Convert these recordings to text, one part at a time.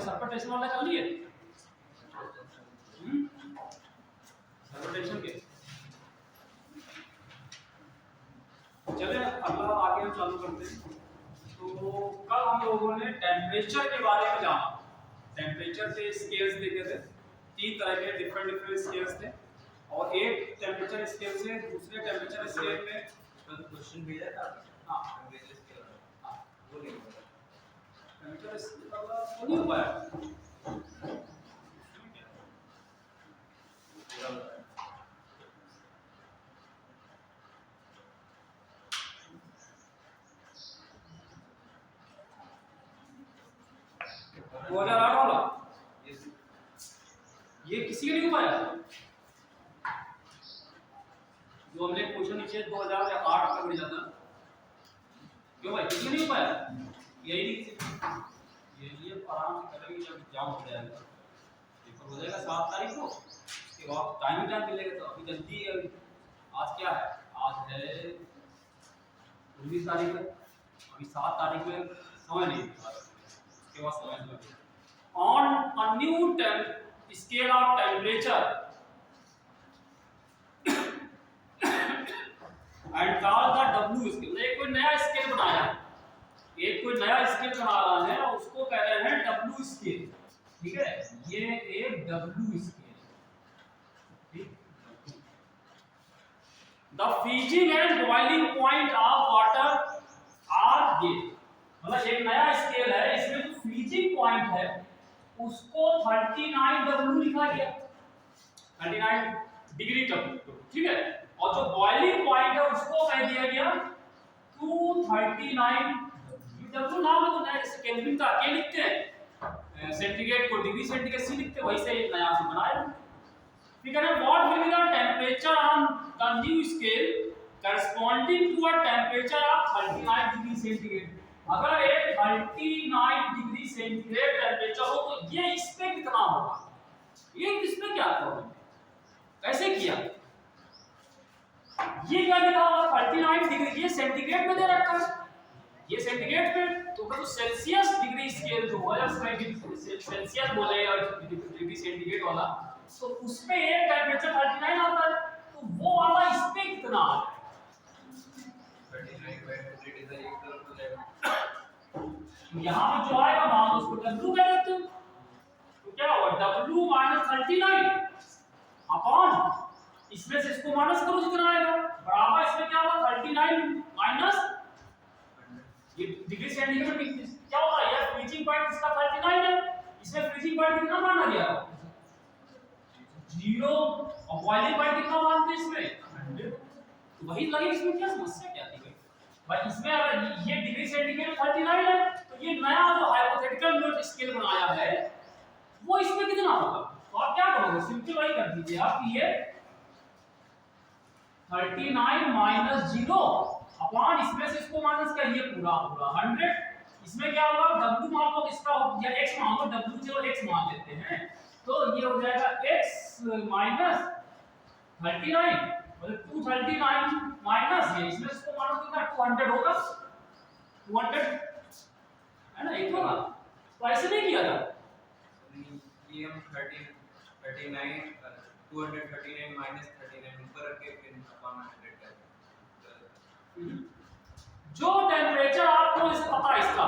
Surface tension वाला कर लिए सरफेस टेंशन के। चले अगला आगे हम चालू करते हैं। तो कल हम लोगों ने टेम्परेचर के बारे में जाना। टेम्परेचर के स्केल्स देखे थे, 3 तरह के डिफरेंट स्केल्स थे, और एक टेम्परेचर स्केल से दूसरे टेम्परेचर स्केल में क्वेश्चन भेजा था। हाँ टेम्परेचर स्केल वो नहीं पता, टेम्परेचर स्केल वाला वो नहीं हो पाया। वो 2008 वाला ये किसी के नहीं हो पाया। जो हमने क्वेश्चन नीचे 2008 का मिल जाता, क्यों भाई किसी के नहीं हो पाया। यही नहीं किसी ये आराम से करेंगे जब एग्जाम हो जाएगा, पेपर हो जाएगा 7 तारीख को, उसके बाद टाइम मिलेगा। तो अभी जल्दी है, आज क्या है, आज है 19 तारीख है, अभी 7 तारीख में समय नहीं है, उसके बाद समय लगेगा। On a new scale of temperature and call the W scale। एक कोई नया स्केल बनाया, एक कोई नया स्केल बना रहा है और उसको कह रहे हैं W स्केल। ठीक है, ये एक W scale. The freezing and boiling point of water are ये, मतलब एक नया स्केल है, इसमें जो फ्रीजिंग पॉइंट है उसको 39 W लिखा गया, 39 डिग्री W। ठीक है, और जो बॉइलिंग पॉइंट है उसको कह दिया गया 239 W। नाम है तो नया, जैसे केल्विन का के लिखते हैं, सेंटीग्रेड को डिग्री सेंटीग्रेड सी लिखते हैं, वैसे एक नया से बनाया। ठीक है ना, what will be the temperature on the new scale corresponding to a temperature of 39 degree centigrade. अगर एक 39 डिग्री सेंटीग्रेड टेम्परेचर हो तो ये इस पे कितना होगा, ये इसमें क्या प्रॉब्लम है, कैसे किया, ये क्या लिखा हुआ 39 डिग्री, ये सेंटीग्रेड में दे रखा है, ये सेंटीग्रेड पे, तो सेल्सियस डिग्री स्केल जो है उसमें सेल्सियस बोले और डिग्री सेंटीग्रेड वाला, तो उसमें एक टेम्परेचर 39 आता है, तो वो वाला इस पे कितना आ रहा है 39/100 यहाँ पे जो आएगा मान उसको W कह देते हो, तो क्या होगा W माइनस 39 अपॉन इसमें से इसको माइनस करो जितना आएगा बराबर, इसमें क्या होगा 39 माइनस ये डिग्री सेंटीग्रेड में क्या होता है, यार फ्रीजिंग पॉइंट इसका 39 है, इसमें फ्रीजिंग पॉइंट कितना माना गया 0 और बॉइलिंग पॉइंट कितना मानते हैं इसमें, तो वही लगे, इसमें क्या समस्या क्या थी भाई, इसमें अगर ये डिग्री सेंटीग्रेड 39 है तो ये नया जो हाइपोथेटिकल यूनिट स्केल बनाया है वो इसमें कितना होगा, तो आप क्या करोगे सिंपलीफाई कर दीजिए आप, ये 39 माइनस 0 अपॉन इसमें से इसको माइनस करिए पूरा 100, इसमें क्या होगा W मान लो इसका या x मान लो, W जो x मान लेते हैं, तो ये हो जाएगा x माइनस 39 मतलब 239 माइनस ये, इसमें इसको मानो कितना 200 होगा, 200 है ना, एक होगा, तो ऐसे नहीं किया था ये हम 39 239 माइनस 39 ऊपर रख के फिर अपॉन 100 कर, जो टेम्परेचर आपको इसे पता है इसका,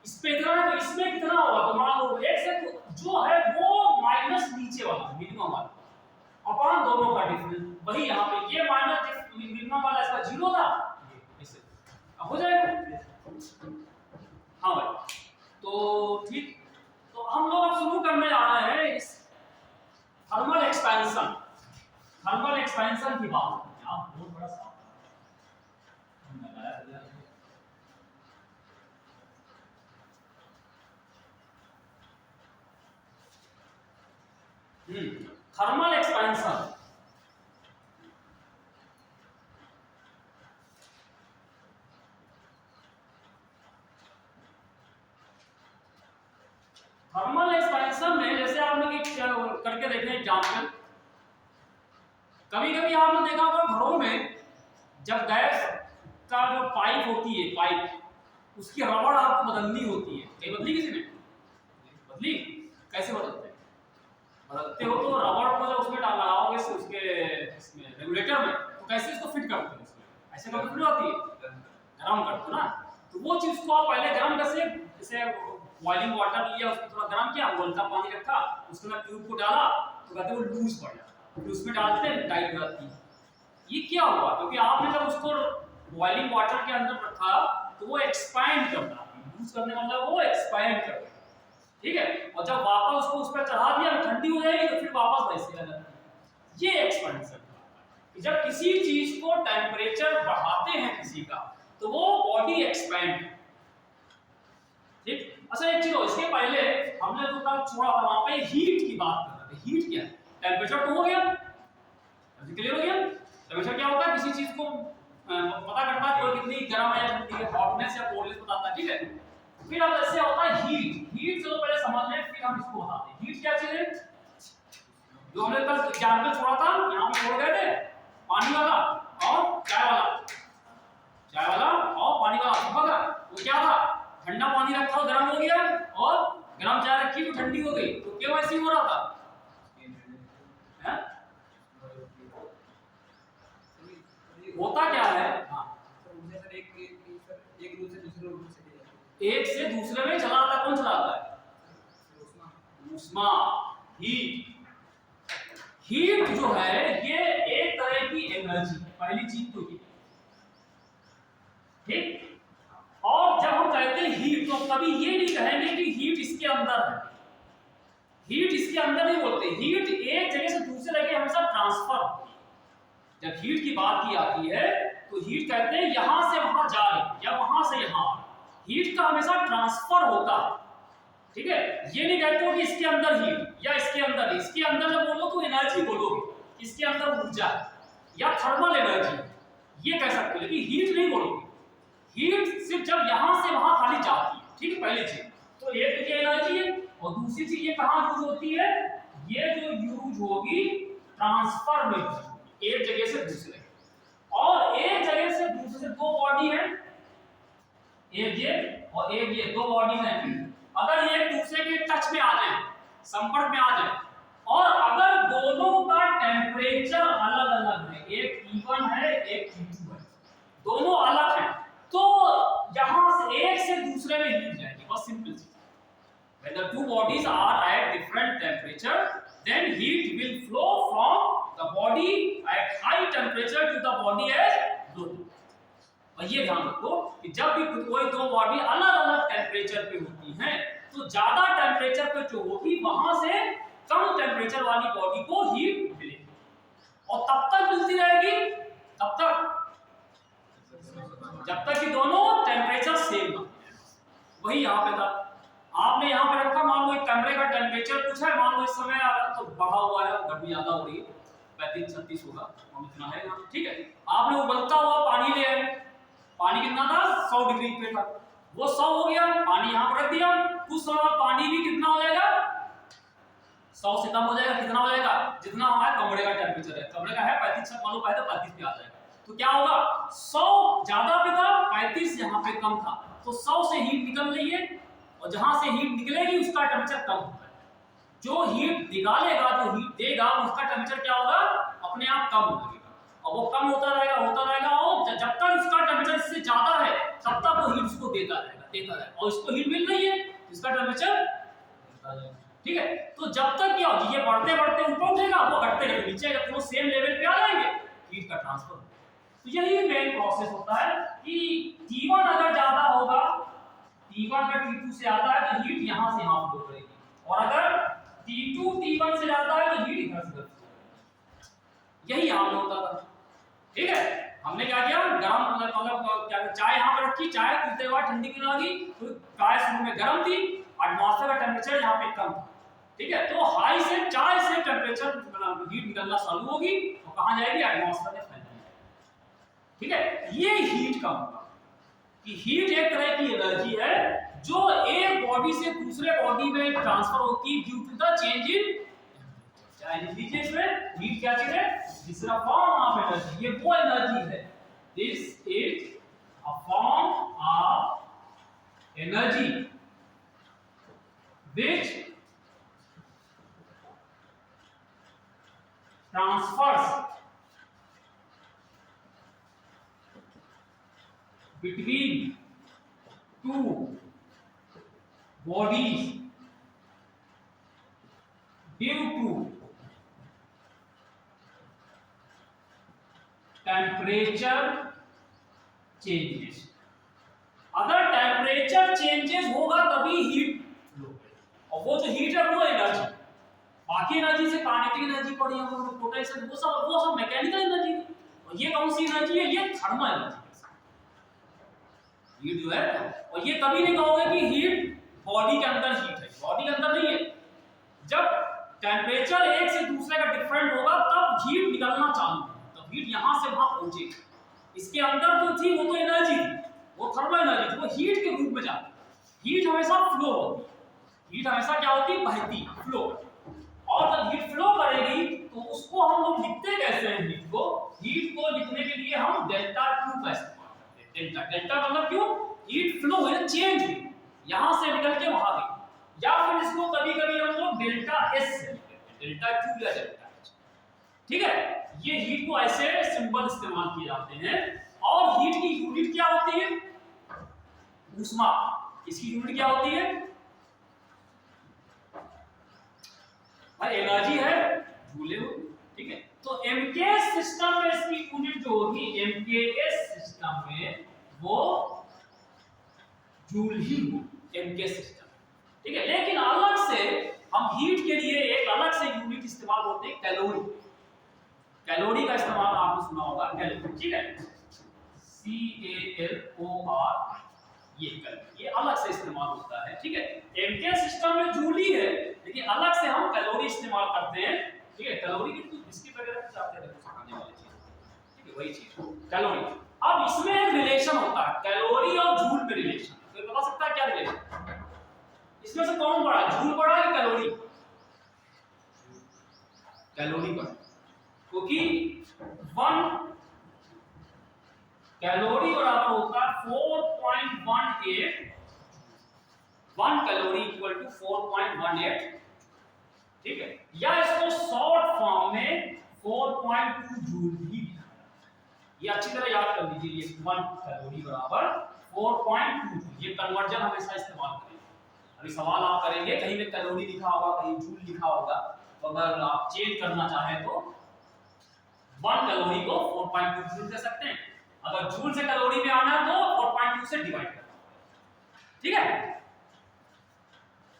इस पे इतना है तो इसमें कितना होगा, तो मान लो एक से जो है वो माइनस नीचे वाला मिनिमम वाला अपॉन दोनों का डिफरेंस, वही यहाँ पे ये माइनस मिनिमम वाला इसका 0 था, ये ऐसे अब हो जाएगा। हाँ भाई, तो ठीक, तो हम लोग अब शुरू करने जा रहे हैं इस थर्मल एक्सपेंशन की बात। आप बहुत बड़ा साफ थर्मल एक्सपेंशन, थर्मल एक्सपेंशन में जैसे आपने करके देखे एग्जाम्पल, कभी कभी आपने देखा होगा घरों में जब गैस का जो पाइप होती है, पाइप उसकी रबड़ आपको बदलनी होती है, नहीं बदली किसी ने, बदली इससे कब ठंडी होती है? गरम करते हो ना, तो वो चीज को आप पहले गरम कैसे, जैसे बॉइलिंग वाटर लिया, उसको थोड़ा गरम किया, उबलता पानी रखा, उसके अंदर ट्यूब को डाला, तो कहते हैं वो लूज पड़ जाता, फिर उसमें डालते हैं टाइट हो जाती है। ये क्या हुआ? क्योंकि आपने जब उसको बॉइलिंग वाटर के अंदर रखा तो वो एक्सपैंड करता है, यूज करने का मतलब वो एक्सपैंड करता है, ठीक है। और जब वापस उसको उस पर चढ़ा दिया, ठंडी हो जाएगी तो फिर वापस वैसे आ जाती है। ये एक्सपेंशन कि जब किसी चीज को टेम्परेचर बढ़ाते हैं किसी का, तो वो बॉडी एक्सपैंड, ठीक। अच्छा एक चीज हो, इसके पहले हमने तो कल छोड़ा था वहां पे हीट की बात कर रहे थे। हीट क्या है? टेम्परेचर तो हो गया, क्लियर हो गया। टेम्परेचर क्या होता है? किसी चीज को पता करता है कि कितनी गर्म है या ठंडी है, हॉटनेस या कोल्डनेस बताता है, ठीक है। फिर अब ऐसे होता है हीट। हीट चलो पहले समझ लें, फिर हम इसको बताते हैं। हीट क्या चीज है? जो हमने कल एग्जांपल छोड़ा था, यहां पे छोड़ गए थे, पानी वाला और चाय वाला, चाय वाला और पानी वाला, समझ गया? वो क्या था? ठंडा पानी रखा और गर्म हो गया, और गर्म चाय रखी तो ठंडी हो गई, तो क्यों ऐसे हो रहा था? हैं? होता क्या है? हाँ, एक से दूसरे में चला आता। कौन चलाता है? ऊष्मा, हीट। हीट जो है ये एक तरह की एनर्जी, पहली चीज तो ये, ठीक। और जब हम कहते हैं हीट, तो कभी ये नहीं कहेंगे कि हीट इसके अंदर है। हीट इसके अंदर नहीं बोलते, हीट एक जगह से दूसरे जगह हमेशा ट्रांसफर होती है। जब हीट की बात की आती है तो हीट कहते हैं यहां से वहां जा रही या वहां से यहां। हीट का हमेशा ट्रांसफर होता है, ठीक है। ये नहीं कहते हो कि इसके अंदर हीट या इसके अंदर, इसके अंदर जब बोलो तो एनर्जी बोलोगे, इसके अंदर ऊर्जा या थर्मल एनर्जी ये कह सकते हो, लेकिन हीट नहीं बोलोगे। हीट सिर्फ जब यहां से वहां खाली जाती है, ठीक है, पहली चीज। तो एक तो ये एनर्जी है, और दूसरी चीज ये कहां यूज होती है? ये जो यूज होगी ट्रांसफर में, एक जगह से दूसरे, और एक जगह से दूसरे से दो बॉडी है, एक ये और एक ये, दो बॉडी है। अगर ये एक दूसरे के टच में आ जाए, संपर्क में आ जाए, और अगर दोनों का टेम्परेचर अलग अलग है, एक T1 है एक T2 है, दोनों अलग हैं, तो यहां से एक से दूसरे में हीट जाएगी। बहुत सिंपल चीज। When the two bodies are at different temperature, then heat will flow from the body at high temperature to the body at low. और ये ध्यान रखो कि जब भी कोई दो बॉडी अलग अलग टेम्परेचर पे होती हैं, तो ज्यादा टेम्परेचर पे जो होगी वहां से कम टेम्परेचर वाली बॉडी को हीट मिलेगी, और तब तक मिलती रहेगी तब तक जब तक कि दोनों टेम्परेचर सेम ना। वही यहाँ पे था, आपने यहाँ पे रखा, मान लो एक कमरे का टेम्परेचर पूछा है, मान लो इस समय तो बढ़ा हुआ है, गर्मी ज्यादा हो रही है, 35-36 होगा, इतना है यहाँ, ठीक है। आपने उबलता हुआ पानी लिया है, पानी कितना था? 100 डिग्री पे था, वो 100 हो गया, पानी यहाँ पर रख दिया, कुछ समय पानी भी कितना हो जाएगा? 100 से कम हो जाएगा। कितना हो जाएगा? जितना हमारा कमरे का टेम्परेचर है, कमरे का है 35, मान लो 35 पे आ जाएगा, तो क्या होगा? 100 ज्यादा पे था, 35 यहाँ पे कम था, तो 100 से हीट निकल रही है, और जहां से हीट निकलेगी उसका टेम्परेचर कम होगा। जो हीट निकालेगा, जो हीट देगा, उसका टेम्परेचर क्या होगा? अपने आप कम हो जाएगा, और वो कम होता रहेगा, और जब तक उसका टेम्परेचर इससे ज्यादा है तब तक वो हीट उसको देता रहेगा, और इसको हीट मिल रही है, इसका टेम्परेचर, ठीक है। तो जब तक क्या होगी, ये बढ़ते बढ़ते ऊपर उठेगा, वो घटते रहेगा नीचे, जब वो सेम लेवल पे आ जाएंगे, हीट का ट्रांसफर। तो यही मेन प्रोसेस होता है कि T1 अगर ज्यादा होगा, T1 अगर T2 से ज्यादा है तो हीट यहां से यहां फ्लो करेगी, और अगर T2 T1 से ज्यादा है तो हीट इधर से इधर। यही यहां पे होता था, ठीक है। हमने क्या किया? गरम मतलब क्या, चाय यहां पे रखी, चाय पीते हुए ठंडी क्यों आ गई? तो चाय शुरू में गर्म थी, एटमॉस्फेयर का टेम्परेचर यहां पे कम था, ठीक है। तो हाई से चाय से टेम्परेचर हीट निकलना चालू होगी, और कहां जाएगी? एटमॉस्फेयर में फैल जाएगी, ठीक है। ये हीट का होगा कि हीट एक तरह की एनर्जी है जो एक बॉडी से दूसरे बॉडी में ट्रांसफर होती है due to the change in, चाहे लिख लीजिए इसमें, हीट क्या चीज है? This is a form of energy, ये वो एनर्जी है, this is a form of energy which transfers bodies due to temperature changes। अगर टेम्परेचर चेंजेस होगा तभी हीट फ्लो करेगी, और वो जो हीट है वो एनर्जी, बाकी एनर्जी से काइनेटिक एनर्जी पड़ी हम लोग पोटेंशियल वो सब मैकेनिकल एनर्जी है। और ये कौन सी एनर्जी है? ये थर्मल एनर्जी हीट जो है। और ये कभी नहीं कहोगे कि हीट बॉडी के अंदर हीट है, बॉडी के अंदर नहीं है। जब टेम्परेचर एक से दूसरे का डिफरेंट होगा तब हीट निकलना चालू होगा, तब हीट यहां से वहां पहुंचेगी। इसके अंदर जो थी वो तो एनर्जी थी, वो थर्मल एनर्जी थी, वो हीट के रूप में जाती है। हीट हमेशा फ्लो होती है, हीट हमेशा क्या होती है? बहती, फ्लो। और जब हीट फ्लो करेगी तो उसको हम लोग लिखते कैसे हैं? हीट को लिखने के लिए हम डेल्टा Q का इस्तेमाल करते हैं। डेल्टा, डेल्टा मतलब क्यों? हीट फ्लो हुई, चेंज हुई, यहां से निकल के वहां गई। या फिर इसको कभी-कभी हम लोग डेल्टा S से लिखते हैं, डेल्टा Q या डेल्टा H। ठीक है, ये हीट को ऐसे सिंबल इस्तेमाल किए जाते हैं। और हीट की यूनिट क्या होती है? ऊष्मा। इसकी यूनिट क्या होती है? भाई एनर्जी है, जूले हो। ठीक है, तो एमकेएस सिस्टम में इसकी यूनिट जो होगी, एमकेएस सिस्टम में वो जूल ही होगी, एमकेएस सिस्टम। ठीक है, लेकिन अलग से हम हीट के लिए एक अलग से यूनिट इस्तेमाल होते हैं, कैलोरी। कैलोरी का इस्तेमाल आपने सुना होगा, कैलोरी। ठीक है, CALOR, ये कैलोरी, ये अलग से इस्तेमाल होता है। ठीक है, एमकेएस सिस्टम में जूल ही है, लेकिन अलग से हम कैलोरी इस्तेमाल करते हैं। ठीक है, कैलोरी की तो बिस्किट वगैरह भी चाहते हैं खाने वाली चीज। ठीक है, वही चीज कैलोरी। अब इसमें एक रिलेशन होता है, कैलोरी और जूल में रिलेशन। तो बता सकता है क्या रिलेशन? इसमें से कौन बड़ा है, जूल बड़ा है कैलोरी? कैलोरी बड़ा, क्योंकि 1 कैलोरी बराबर होता है 4.18, 1 कैलोरी इक्वल टू 4.18। ठीक है, या इसको शॉर्ट फॉर्म में 4.2 जूल भी लिखा है। ये अच्छी तरह याद कर लीजिए, ये 1 कैलोरी बराबर 4.2 जूल। ये कन्वर्जन हमेशा इस्तेमाल करेंगे। अभी सवाल आप करेंगे, कहीं में कैलोरी लिखा होगा, कहीं जूल लिखा होगा, तो अगर आप चेंज करना चाहें तो 1 कैलोरी को 4.2 जूल दे सकते हैं। अगर जूल से कैलोरी में आना है तो 4.2 से डिवाइड करना। ठीक है,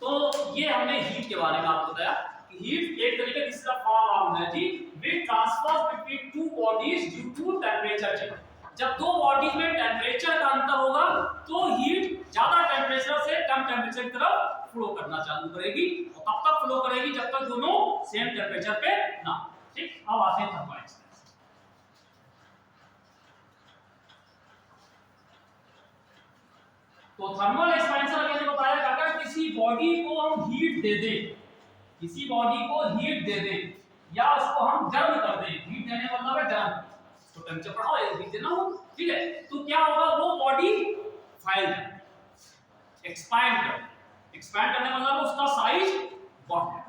तो ये हमने हीट के बारे में आपको बताया कि हीट एक तरीके this is the form of energy which transfers between two bodies due to temperature change. जब दो बॉडीज में टेंपरेचर का अंतर होगा तो हीट ज्यादा टेंपरेचर से कम टेंपरेचर की तरफ फ्लो करना चालू करेगी, और तब तक फ्लो करेगी जब तक दोनों सेम टेंपरेचर पे ना। ठीक, अब आते हैं थर्मल एक्सपेंशन। तो थर्मल एक्सपेंशन मैंने बताया कि अगर किसी बॉडी को हम हीट दे दें, किसी बॉडी को हीट दे दें या उसको हम गर्म कर दें, हीट देने का मतलब है गर्म, तो टेंपरेचर बढ़ाओ, हीट देना हो। ठीक है, तो क्या होगा? वो बॉडी फैल जाए, एक्सपैंड कर। एक्सपैंड करने का मतलब उसका साइज बढ़ जाए।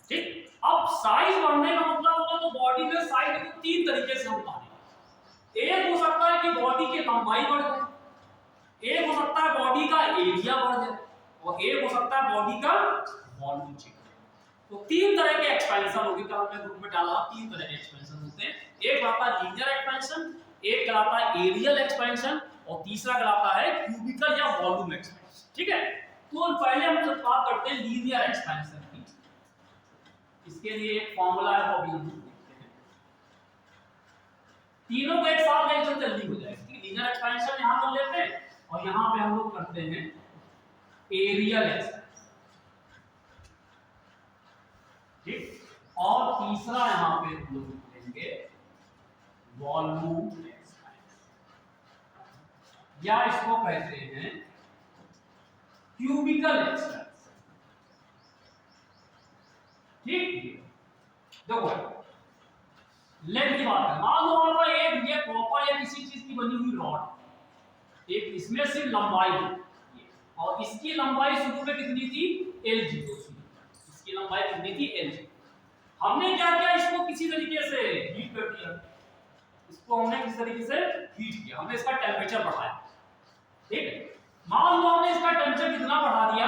ठीक, अब साइज बढ़ने का मतलब होगा तो बॉडी में साइज को 3 तरीके से हम बढ़ाएंगे। एक हो सकता है कि बॉडी की लंबाई बढ़ जाए, एक हो सकता है बॉडी का एरिया बढ़ जाए, और एक हो सकता है बॉडी का वॉल्यूम चेंज। तो 3 तरह के एक्सपेंशन होगी, तो हमने ग्रुप में डाला 3 तरह के एक्सपेंशन होते हैं। एक कहलाता है लीनियर एक्सपेंशन, एक कहलाता है एरियल एक्सपेंशन, और तीसरा कहलाता है क्यूबिकल या वॉल्यूम एक्सपेंशन। ठीक है, तो पहले हम बात करते हैं लीनियर एक्सपेंशन की। इसके लिए एक फार्मूला है, वो भी हम देखते हैं। तीनों को एक साथ लेकर चल जल्दी हो जाएगा। लीनियर एक्सपेंशन यहां कर लेते हैं, और यहां पे हम लोग करते हैं एरियल एक्सपेंशन। ठीक, और तीसरा यहां पे हम लोग लेंगे वॉल्यूम एक्सपेंशन, या इसको कहते हैं क्यूबिकल एक्सपेंशन। ठीक, देखो लेंथ की बात है, मान लो हमारे पास एक ये कॉपर या किसी चीज की बनी हुई रॉड, एक इसमें सिर्फ लंबाई है, और इसकी लंबाई शुरू में कितनी थी? L0। इसकी लंबाई कितनी थी? L0। हमने क्या किया? इसको किसी तरीके से हीट कर दिया, इसको हमने किसी तरीके से हीट किया, हमने इसका टेम्परेचर बढ़ाया। ठीक है, मान लो हमने इसका टेम्परेचर कितना बढ़ा दिया?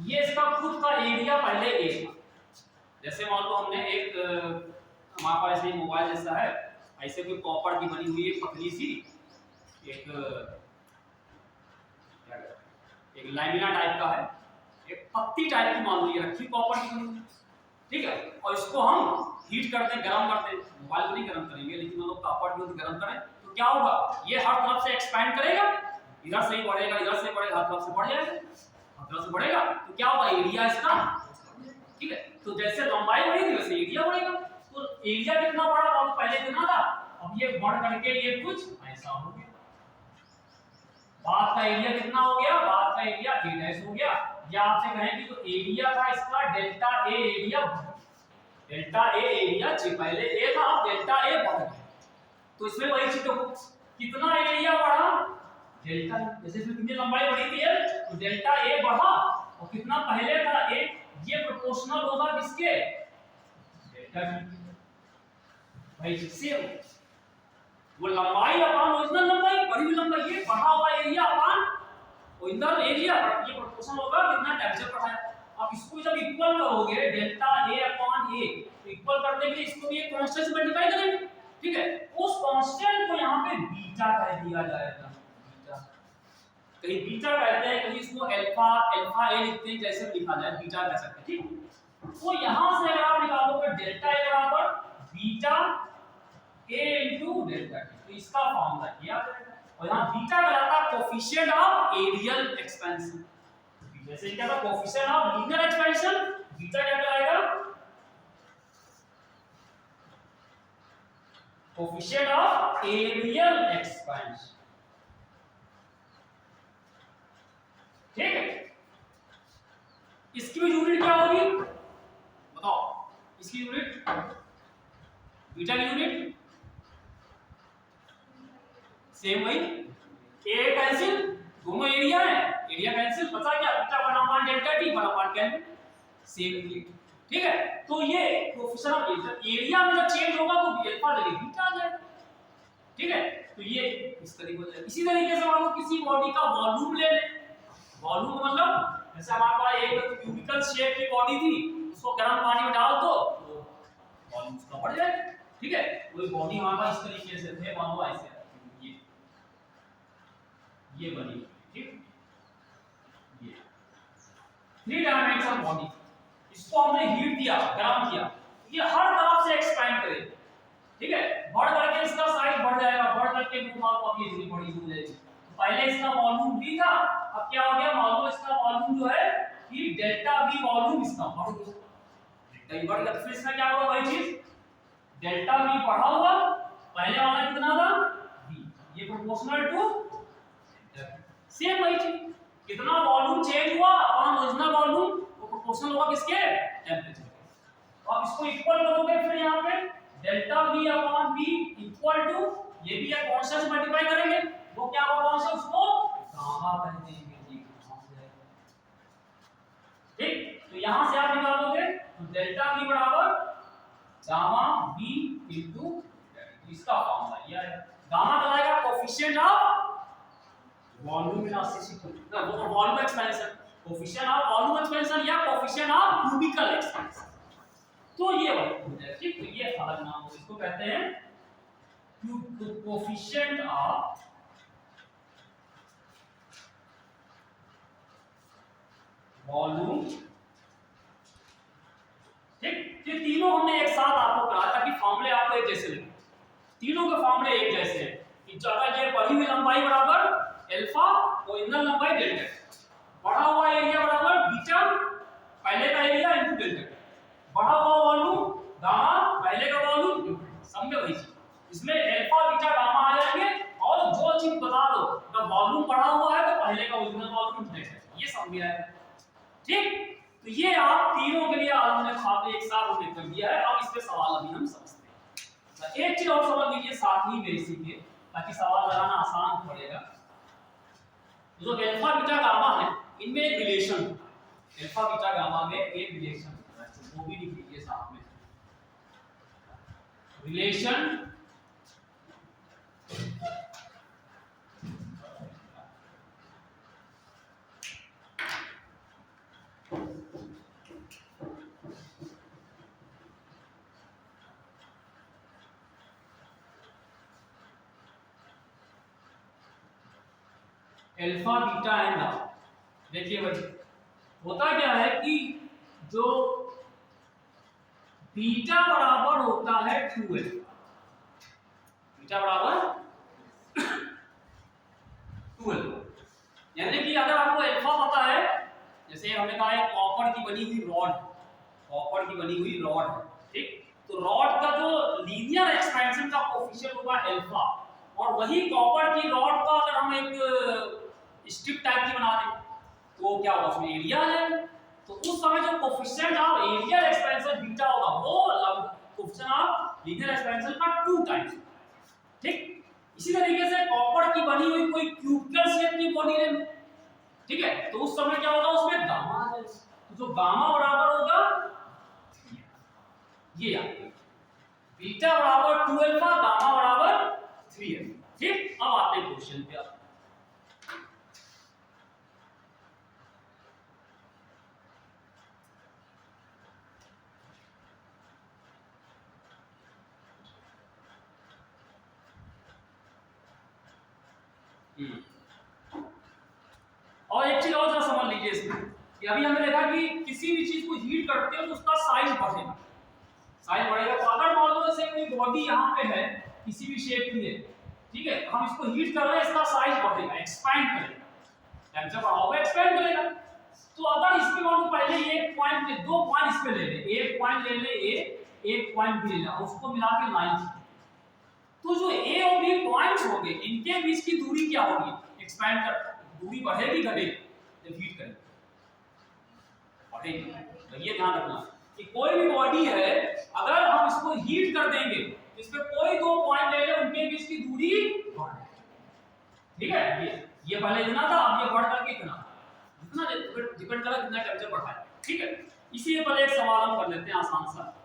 ये इसका खुद का एरिया पहले ए था। जैसे मान लो हमने एक हमारे पास एक मोबाइल जैसा है, ऐसे कोई कॉपर की बनी हुई एक पतली सी एक क्या कहते हैं, एक लैमिना टाइप का है, एक पत्ती टाइप की मान लो ये रखी कॉपर की बनी हुई, ठीक है, और इसको हम हीट करते हैं, गर्म करते हैं। मोबाइल को नहीं गर्म करेंगे, लेकिन हम लोग कॉपर की गर्म करें तो क्या होगा, ये हर तरफ से एक्सपैंड करेगा, इधर से ही बढ़ेगा, इधर से बढ़ेगा, हर तरफ से बढ़ जाएगा, हर तरफ से बढ़ेगा, तो क्या होगा, एरिया इसका, ठीक है। तो जैसे लंबाई बढ़ेगी वैसे एरिया बढ़ेगा। तो एरिया कितना बढ़ा था, पहले कितना था, अब ये बढ़ करके ये कुछ ऐसा हो गया। बाद का एरिया कितना हो गया, बाद का एरिया a डैश हो गया। या आपसे कहें कि जो एरिया था इसका delta a area, delta a area जो पहले a था अब डेल्टा a बढ़ गया। तो इसमें वही चीज, तो कितना एरिया बढ़ा, डेल्टा, जैसे इसमें कितनी लंबाई बढ़ी थी तो डेल्टा a बढ़ा, और कितना पहले था a, ये प्रोपोर्शनल होगा किसके, डेल्टा b। भाई सेम वो लंबाई अपॉन ओरिजिनल लंबाई, बढ़ी हुई लंबाई, ये बढ़ा हुआ एरिया अपॉन ओरिजिनल एरिया, ये प्रोपोर्शनल होगा कितना टेंपरेचर बढ़ाया। अब इसको जब इक्वल करोगे डेल्टा a अपॉन a, तो इक्वल करने के लिए इसको भी एक कांस्टेंट से मल्टीप्लाई करेंगे, ठीक है। उस कांस्टेंट को यहां पे बीटा कह दिया जाएगा, बीटा, कहीं बीटा कहते हैं, कहीं इसको अल्फा, अल्फा a लिखते हैं, जैसे लिखा जाए बीटा कह सकते हैं, ठीक। तो यहां से अगर आप निकालोगे डेल्टा a बराबर beta a into delta t, तो इसका फॉर्मूला किया जाएगा। और यहां बीटा कहलाता है कोएफिशिएंट ऑफ एरियल एक्सपेंशन, जैसे क्या था coefficient of linear expansion, beta क्या कहलाएगा, कोएफिशिएंट ऑफ एरियल एक्सपेंशन, ठीक है। इसकी भी यूनिट क्या होगी बताओ, इसकी यूनिट, बीटा की यूनिट सेम वही, ए कैंसिल, दोनों एरिया है, एरिया कैंसिल, बचा क्या, beta 1/, delta T 1/, cancel, same unit, ठीक है। तो ये कोएफिशिएंट ऑफ एरिया में जब चेंज होगा तो अल्फा जगह बीटा आ जाएगा, ठीक है। तो ये इस तरीके से, इसी तरीके से मान लो किसी बॉडी का वॉल्यूम ले ले, वॉल्यूम मतलब जैसे हमारे पास एक क्यूबिकल शेप की बॉडी थी, उसको गर्म पानी में डाल दो तो वॉल्यूम उसका बढ़ जाएगा, ठीक है। वही बॉडी हमारे पास इस तरीके से थे, मान लो ऐसे ये बनी, ठीक, ये 3 डायमेंशनल बॉडी, इसको हमने हीट दिया, गर्म किया, ये हर तरफ से एक्सपैंड करे, ठीक है, बढ़ करके इसका साइज बढ़ जाएगा, बढ़ करके मुंह को अपनी इतनी बड़ी हो जाएगी। पहले इसका वॉल्यूम भी था, अब क्या हो गया, मान लो इसका वॉल्यूम जो है कि डेल्टा v वॉल्यूम इसका बढ़ गया, डेल्टा v बढ़ गया, तो फिर इसमें क्या होगा, वही चीज, डेल्टा v बढ़ा हुआ, पहले वाला कितना था v, ये प्रोपोर्शनल टू सेम वही चीज, कितना वॉल्यूम चेंज हुआ अपॉन ओरिजिनल वॉल्यूम, वो प्रोपोर्शनल होगा किसके, टेंपरेचर के। तो आप इसको इक्वल करोगे, फिर यहां पे delta v upon v equal to, ये भी एक कांस्टेंट से मल्टीप्लाई करेंगे, वो क्या होगा कांस्टेंट, उसको गामा कह देंगे, ठीक। तो यहां से आप निकालोगे तो डेल्टा v बराबर गामा v इनटू, इसका फॉर्मूला ये है, गामा कहलाएगा कोएफिशिएंट ऑफ वॉल्यूम इलास्टिसिटी, ना वो volume expansion, coefficient of volume expansion या कोएफिशिएंट ऑफ क्यूबिकल एक्सपेंशन, तो ये वही हो जाएगा, ठीक। तो ये अलग नाम है, इसको कहते हैं कोएफिशिएंट ऑफ वॉल्यूम, ठीक। ये तीनों हमने एक साथ आपको कहा था कि फॉर्मूले आपको एक जैसे लगे, तीनों के फॉर्मूले एक जैसे हैं कि जगह ये बढ़ी हुई लंबाई बराबर अल्फा, ओरिजिनल लंबाई डेल्टा, बढ़ा हुआ एरिया बराबर बीटा, पहले का एरिया इनटू डेल्टा, बढ़ा हुआ वॉल्यूम गामा, पहले का वॉल्यूम, सब में वही चीज, इसमें अल्फा बीटा गामा आ जाएंगे, और जो चीज बता दो जब वॉल्यूम बढ़ा हुआ है तो पहले का ओरिजिनल वॉल्यूम डेल्टा, ये सब भी आएगा, ठीक। तो ये आप तीनों के लिए हमने खाते एक साथ हमने कर दिया है। अब इस पे सवाल अभी हम समझते हैं, एक चीज और समझ लीजिए साथ ही बेसिक है, ताकि सवाल लगाना आसान पड़ेगा। जो अल्फा बीटा गामा है इनमें एक रिलेशन होता है, अल्फा बीटा गामा में एक रिलेशन होता है, वो भी लिख लीजिए साथ में, relation alpha beta and gamma. देखिए भाई होता क्या है कि जो बीटा बराबर होता है 2 अल्फा, बीटा बराबर 2 अल्फा, यानी कि अगर आपको अल्फा पता है, जैसे हमने कहा है कॉपर की बनी हुई रॉड, कॉपर की बनी हुई रॉड है, ठीक, तो रॉड का जो लीनियर एक्सपेंशन का कोएफिशिएंट होगा अल्फा, और वही कॉपर की रॉड का अगर हम एक स्ट्रिप टाइप की बना दें तो क्या होगा, उसमें एरिया है, तो उस समय जो coefficient of area expansion beta होगा वो कोएफिशिएंट ऑफ लीनियर एक्सपेंशन का 2 टाइम्स, ठीक। इसी तरीके से कॉपर की बनी हुई कोई क्यूबिकल शेप की बॉडी ले लो, ठीक है, तो उस समय क्या होगा, उसमें गामा है, तो जो गामा बराबर होगा ये आपके बीटा बराबर 2 अल्फा, गामा बराबर 3 अल्फा, ठीक। अब आते हैं क्वेश्चन पे। आप और एक चीज और जरा समझ लीजिए इसमें कि अभी हमने देखा कि किसी भी चीज को हीट करते हो तो उसका साइज बढ़ेगा, साइज बढ़ेगा। तो अगर मान लो जैसे कोई बॉडी यहाँ पे है किसी भी शेप की है, ठीक है, हम इसको हीट कर रहे हैं, इसका साइज बढ़ेगा, एक्सपैंड करेगा, टेंपरेचर बढ़ाओगे एक्सपैंड करेगा। तो अगर इसके मान लो पहले एक पॉइंट ले, 2 पॉइंट इस पे ले ले, एक पॉइंट ले ले ए, एक पॉइंट बी ले ले, उसको मिला के लाइन खींच, तो जो ए और बी पॉइंट्स होंगे इनके बीच की दूरी क्या होगी, एक्सपैंड कर, दूरी बढ़ेगी घटेगी जब हीट करें, बढ़ेगी। तो ये ध्यान रखना कि कोई भी बॉडी है अगर हम इसको हीट कर देंगे इस पे कोई 2 पॉइंट ले ले, उनके बीच की दूरी बढ़ेगी, ठीक है। ये पहले इतना था, अब ये बढ़ करके इतना, इतना डिपेंड करेगा कितना टेंपरेचर बढ़ा है, ठीक है। इसी पर एक सवाल हम कर लेते हैं आसान सा।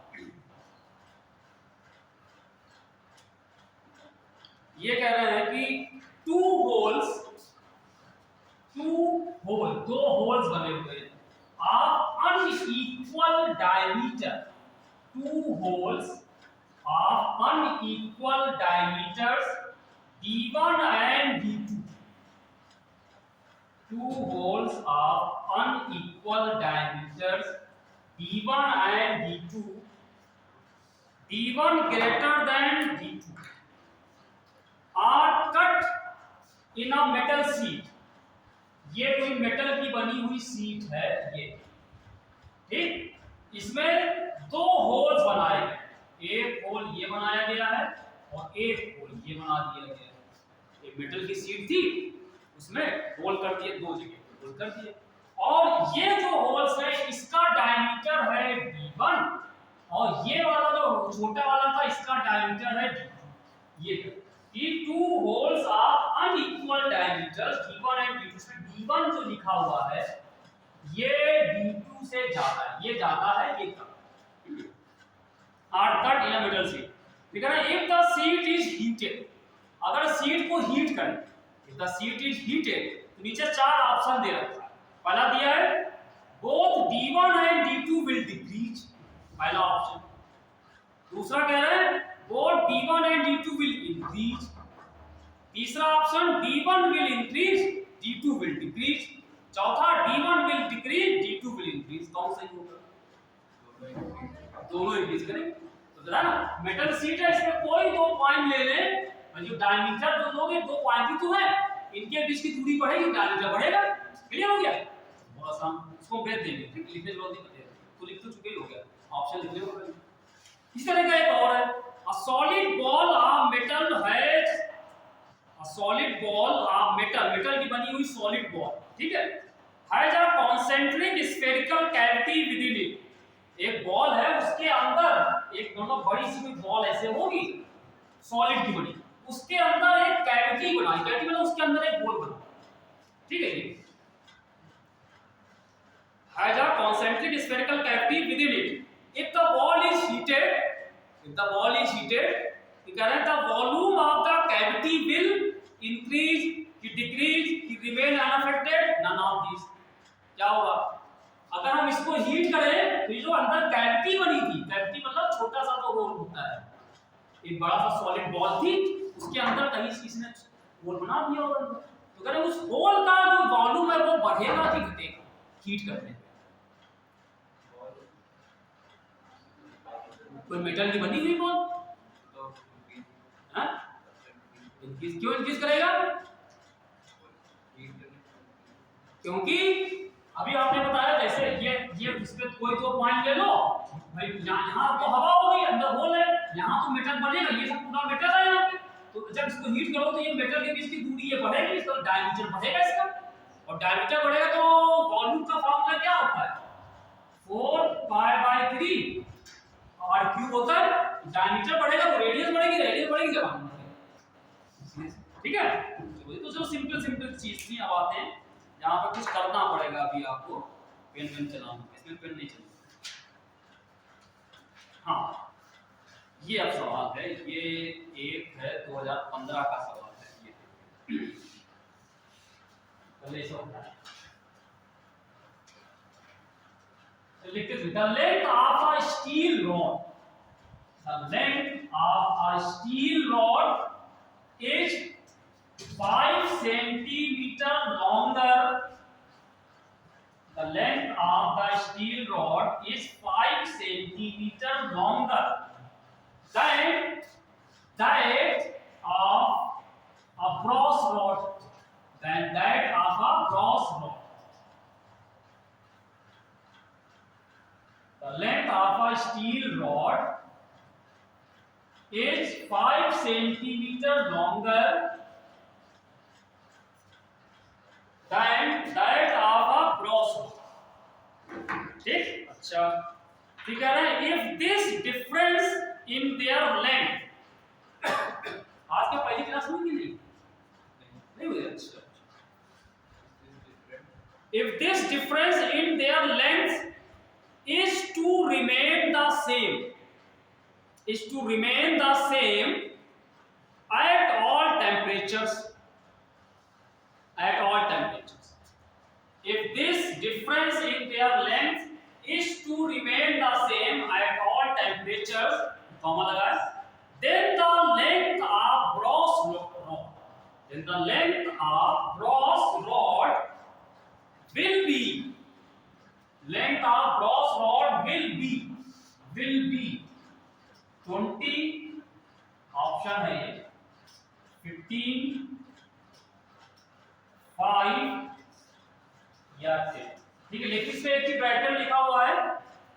ये कह रहे हैं कि 2 होल्स, 2 होल्स बने हुए हैं of unequal diameter, 2 holes of unequal diameters D1 and D2, 2 holes of unequal diameters D1 and D2, D1 greater than D2 are cut in a metal sheet। ये कोई मेटल की बनी हुई शीट है ये, ठीक, इसमें 2 होल्स बनाए गए, एक होल ये बनाया गया है और एक होल ये बना दिया गया है। एक मेटल की शीट थी उसमें होल कर दिए, 2 जगह होल कर दिए, और ये जो होल्स है इसका डायमीटर है D1 और ये वाला जो छोटा वाला था इसका डायमीटर है D2। ये 2 holes of unequal diameters D1 and D2, इसमें D1 जो लिखा हुआ है ये D2 से ज्यादा है, ये ज्यादा है, ये कम, or cut in a metal sheet. ठीक है ना, if the sheet is heated, अगर शीट को हीट करें, if the sheet is heated, तो नीचे 4 ऑप्शन दे रखा है। पहला दिया है both D1 and D2 will decrease, पहला ऑप्शन। दूसरा कह रहे हैं both D1 and D2 will increase. तीसरा option D1 will increase, D2 will decrease. चौथा D1 will decrease, D2 will increase. कौन सही होगा? दोनों इंक्रीज करें। तो जरा ना मेटल शीट है, इसमें कोई 2 पॉइंट ले लें, जो डायमीटर जो लोगे 2 पॉइंट ही तो है, इनके बीच की दूरी बढ़ेगी, डायमीटर बढ़ेगा। क्लियर हो गया? बहुत आसान, इसको भेज देंगे, ठीक, लिखने की जरूरत नहीं है, तो लिख तो चुके ही हो गया, ऑप्शन लिखने होगा। इस तरह का एक और है, a solid ball of metal has, a solid ball of metal, metal की बनी हुई सॉलिड बॉल, ठीक है, has a concentric spherical cavity with in it. एक बॉल है, उसके अंदर एक मतलब बड़ी सी कोई बॉल ऐसे होगी सॉलिड की बनी, उसके अंदर एक कैविटी बनाई, कैविटी मतलब उसके अंदर एक होल बना, ठीक है। ये has a concentric spherical cavity within it. If the ball is heated, if the ball is heated, the volume of the cavity will increase, decrease, remain unaffected, none of these। क्या होगा? अगर हम इसको heat करें तो ये जो अंदर कैविटी बनी थी, कैविटी मतलब छोटा सा जो होल होता है, एक बड़ा सा सॉलिड बॉल थी, उसके अंदर कहीं इसने होल बना दिया होगा, तो कह रहे हैं उस होल का जो वॉल्यूम है वो बढ़ेगा कि घटेगा हीट करने पे। कोई मेटल की बनी हुई बॉल तो हाँ क्यों इंक्रीज करेगा? क्योंकि अभी आपने बताया जैसे ये इस पे कोई तो पॉइंट ले लो भाई, यहाँ तो हवा हो गई, अंदर होल है, यहाँ तो मेटल बनेगा, ये सब पूरा मेटल है यहाँ पे। तो जब इसको हीट करो तो ये मेटल के बीच की दूरी ये बढ़ेगी, इसका डायमीटर बढ़ेगा इसका, और डायमीटर बढ़ेगा तो वॉल्यूम का फॉर्मूला क्या होता है 4π/3 r क्यूब होता है। डायमीटर बढ़ेगा तो रेडियस बढ़ेगी, रेडियस बढ़ेगी जब वॉल्यूम बढ़ेगा। ठीक है, तो जो सिंपल चीज थी। अब आते हैं यहाँ पर कुछ करना पड़ेगा अभी आपको, पेन चलाना, इसमें पेन नहीं चलता। हाँ ये अब सवाल है, ये एक है 2015 का सवाल है ये। पहले इसे उठाएं, तो लिखते थे the length of a steel rod, the length of a steel rod is 5 centimeter longer. The length of the steel rod is 5 centimeter longer than that of a brass rod. Than that of a brass rod. The length of a steel rod is 5 centimeter longer than that of a brass rod. ठीक, अच्छा ठीक है ना। If this difference in their length, आज के पहली class में नहीं हुई? अच्छा, if this difference in their length is to remain the same, at all temperatures, if this difference in their length is to remain the same at all temperatures, comma लगाए, then the length of brass rod will be 20, option है ये 15, 5 या 10। ठीक है, लेकिन इसमें एक pattern लिखा हुआ है,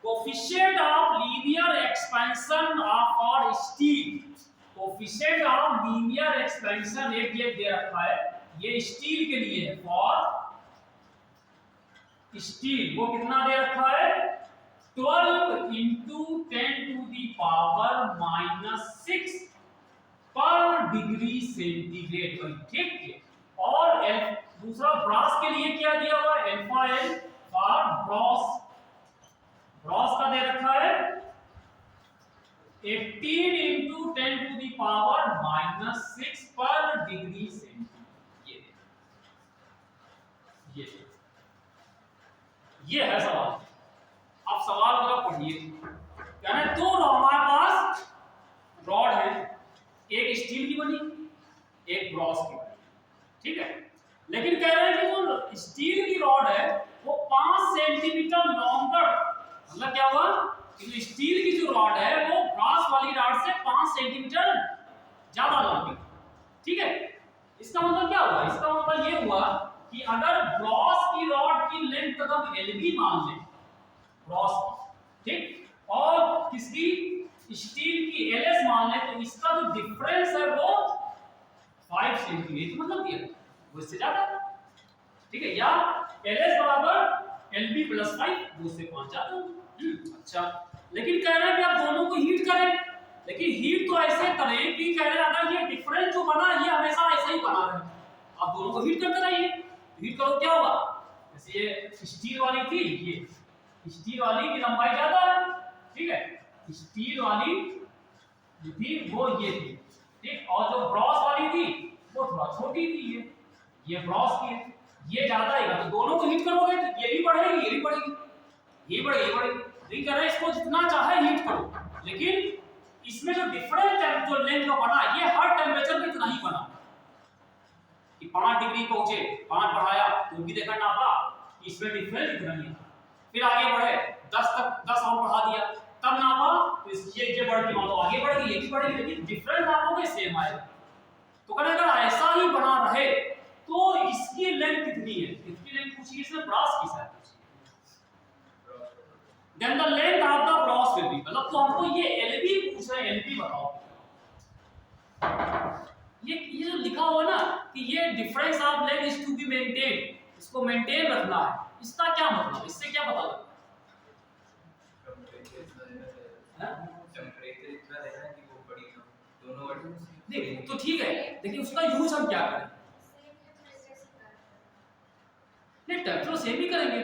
coefficient of linear expansion of और steel, coefficient of linear expansion एक ये दे रखा है, ये स्टील के लिए है, फॉर स्टील वो कितना दे रखा है 12 into 10 to the power -6 पर डिग्री सेंटीग्रेड। ठीक है, और दूसरा ब्रास के लिए क्या दिया हुआ है अल्फा एल फॉर ब्रास का दे रखा है 18 into 10 to the power -6 पर डिग्री सेंटीग्रेड। ये है सवाल। अब सवाल पूरा पढ़िए, कहना है दो हमारे पास रॉड है, एक स्टील की बनी एक ब्रॉस की बनी, ठीक है, लेकिन कह रहे हैं कि जो स्टील की रॉड है वो 5 सेंटीमीटर लॉन्गर, मतलब क्या हुआ कि स्टील की जो रॉड है वो ब्रॉस वाली रॉड से 5 सेंटीमीटर ज्यादा लंबी। ठीक है, इसका मतलब क्या हुआ, इसका मतलब ये हुआ कि अगर ब्रॉस की रॉड की लेंथ हम एलबी मान लें ब्रॉस की, ठीक, और किसकी स्टील की एलएस मान लें, तो इसका जो डिफरेंस है वो 5 सेंटीमीटर मतलब दिया वो इससे ज्यादा, ठीक है, या एलएस बराबर एलबी + 5 वो से 5 ज्यादा। अच्छा, लेकिन कह रहे हैं कि आप दोनों को हीट करें, लेकिन हीट तो ऐसे करें कि कह रहे हैं अगर ये डिफरेंस जो बना ये हमेशा ऐसे ही बना रहे, आप दोनों को हीट करते रहिए, हीट करो क्या होगा, जैसे ये स्टील वाली थी, ये स्टील वाली की लंबाई ज्यादा है, ठीक है, स्टील वाली जो थी वो ये थी, ठीक, और जो ब्रॉस वाली थी वो थोड़ा छोटी थी, ये ब्रॉस की है, ये ज्यादा है, तो दोनों को हीट करोगे तो ये भी बढ़ेगी ये भी बढ़ेगी, ये बढ़ेगी ये बढ़ेगी, नहीं कर रहे इसको जितना चाहे हीट करो, लेकिन इसमें जो डिफरेंस है जो लेंथ का बना ये हर टेंपरेचर पे इतना ही बना, कि 5 डिग्री पहुंचे, 5 बढ़ाया तो भी देखा नापा इसमें डिफरेंस इतना ही है। फिर आगे बढ़े 10 तक 10 और बढ़ा दिया तब नापा तो ये बढ़ गई, मान लो आगे बढ़ गई, ये भी बढ़ गई, लेकिन डिफरेंस नापोगे सेम आएगा। तो कहना अगर ऐसा ही बना रहे तो इसकी लेंथ कितनी है, इसकी लेंथ पूछिए, इसमें ब्रास की size then the length of the brass will be, मतलब तो हमको ये एलबी पूछ रहे हैं, एलबी बताओ। ये जो लिखा हुआ ना कि ये difference of length is to be maintain, इसको मेंटेन रखना है, इसका क्या मतलब, इससे क्या पता लगता है? टेंपरेचर इतना देना है कि वो बड़ी ना दोनों बड़ी नहीं तो ठीक है, लेकिन उसका यूज हम क्या करें? नहीं टेम्परेचर सेम ही करेंगे,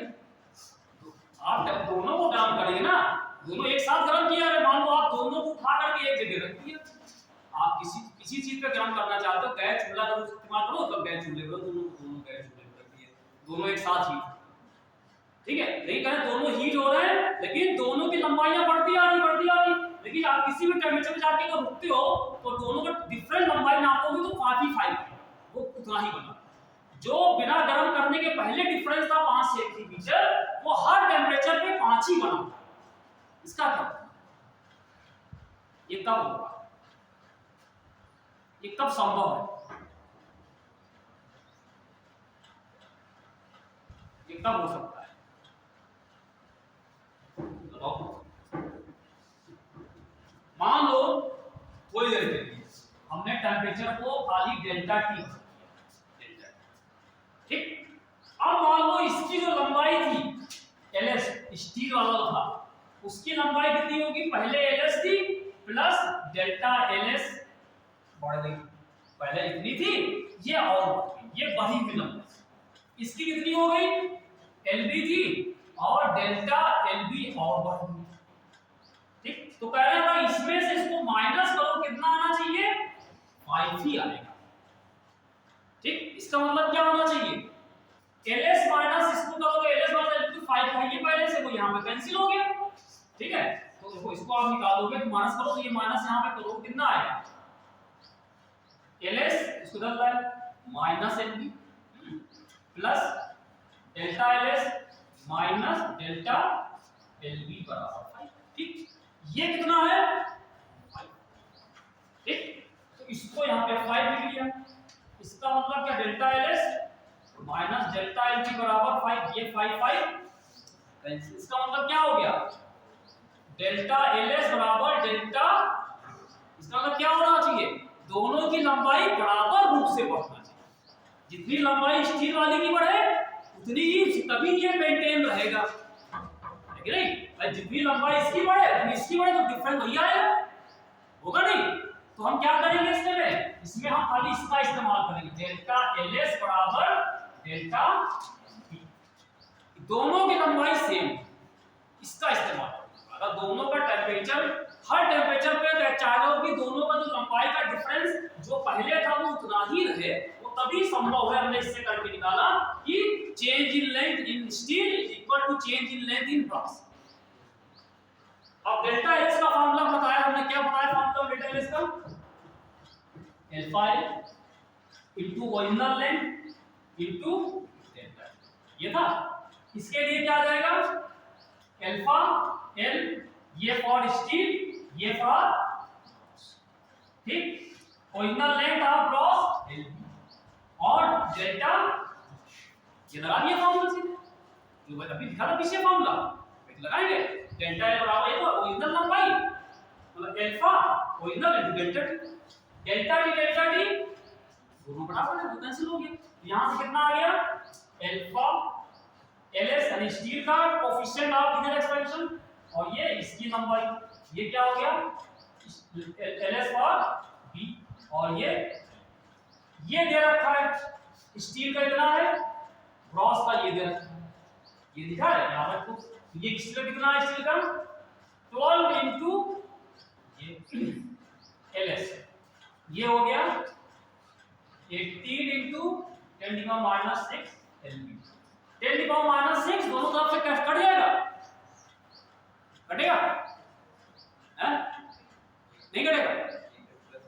आप दोनों को गर्म करेंगे ना, दोनों एक साथ गर्म किया है, मान लो आप दोनों को उठा करके एक जगह रख दिया, आप किसी चीज पे गर्म करना चाहते हो, गैस चूल्हा का इस्तेमाल करो तब गैस चूल्हे पर दोनों गैस चूल्हे पर रख दिए, दोनों एक साथ हीट, ठीक है, लेकिन कहें दोनों हीट हो रहे हैं लेकिन दोनों की लंबाइयां बढ़ती आ रही, लेकिन आप किसी भी टेम्परेचर पे जाके अगर रुकते हो तो दोनों का डिफरेंट लंबाई नापोगे तो 45 वो उतना ही बना। जो बिना गर्म करने के पहले डिफरेंस था 5 सेंटीमीटर, वो हर टेम्परेचर पे 5 ही बना। इसका क्या मतलब? ये कब होगा, ये कब संभव है, ये कब हो सकता है बताओ? मान लो थोड़ी देर के लिए हमने टेम्परेचर को खाली डेल्टा टी किया, ठीक, अब मान लो इसकी जो लंबाई थी एलएस, स्टील वाला था, उसकी लंबाई कितनी होगी, पहले एलएस थी प्लस डेल्टा एलएस बढ़ गई, पहले इतनी थी ये और बढ़ गई, ये बढ़ी हुई लंबाई, इसकी कितनी हो गई, एलबी थी और डेल्टा एलबी और बढ़ गई, ठीक, तो कह रहे हैं इसमें से इसको माइनस करो, कितना आना चाहिए, 5 ही आएगा, ठीक, इसका मतलब क्या होना चाहिए, ls माइनस इसको करोगे ls माइनस 5 है, ये पहले से वो यहां पे कैंसिल हो गया, ठीक है, तो देखो इसको आप निकालोगे तो माइनस करो तो ये माइनस यहां पे करोगे कितना आएगा, ls इसको इधर लाए minus lb plus delta ls minus delta lb बराबर 5, ठीक, ये कितना है 5, ठीक, तो इसको यहां पे 5 लिख लिया, इसका मतलब क्या, delta ls minus delta LB बराबर 5, ये 5 कैंसिल, इसका मतलब क्या हो गया, डेल्टा एलएस बराबर डेल्टा, इसका मतलब क्या होना चाहिए, दोनों की लंबाई बराबर रूप से बढ़ना चाहिए, जितनी लंबाई स्टील वाली की बढ़े उतनी ही तभी ये मेंटेन रहेगा, है कि नहीं, जितनी लंबाई इसकी बढ़े उतनी इसकी बढ़े तो डिफरेंस वही आएगा, होगा नहीं, तो हम क्या करेंगे इसमें हम खाली इसका इस्तेमाल करेंगे, डेल्टा एलएस बराबर डेल्टा टी, दोनों की लंबाई सेम, इसका इस्तेमाल, अगर दोनों का टेम्परेचर हर टेम्परेचर पे चारों की दोनों का जो लंबाई का डिफरेंस जो पहले था वो उतना ही रहे, वो तभी संभव है, हमने इससे करके निकाला कि change in length in steel is equal to change in length in brass. अब डेल्टा एस का फार्मूला बताया हमने, क्या बताया फार्मूला डेल्टा एस का, alpha L into original length into delta, ये था, इसके लिए क्या आ जाएगा, अल्फा एल, ये फॉर स्टील, ये फॉर, ठीक, original length of brass L और डेल्टा, ये लगा दिया फार्मूला सीधे, जो अभी दिखा था पीछे फार्मूला लगाएंगे, डेल्टा एल बराबर ये तो ओरिजिनल लंबाई मतलब alpha original into delta T, delta T दोनों बराबर है, तो कैंसिल हो गया, यहां से कितना आ गया, अल्फा एलएस यानी स्टील का कोएफिशिएंट ऑफ लीनियर एक्सपेंशन और ये इसकी लंबाई, ये क्या हो गया एलएस फॉर बी, और ये दे रखा है स्टील का इतना है, ब्रॉस का ये दे रखा है, ये दिखा है यहां रखो, ये स्टील का कितना है, स्टील का 12 इनटू ये एलएस, ये हो गया 18 इनटू 10⁻⁻⁶ एलबी, 10⁻⁻⁶ दोनों तरफ से कट जाएगा, कटेगा है, नहीं कटेगा,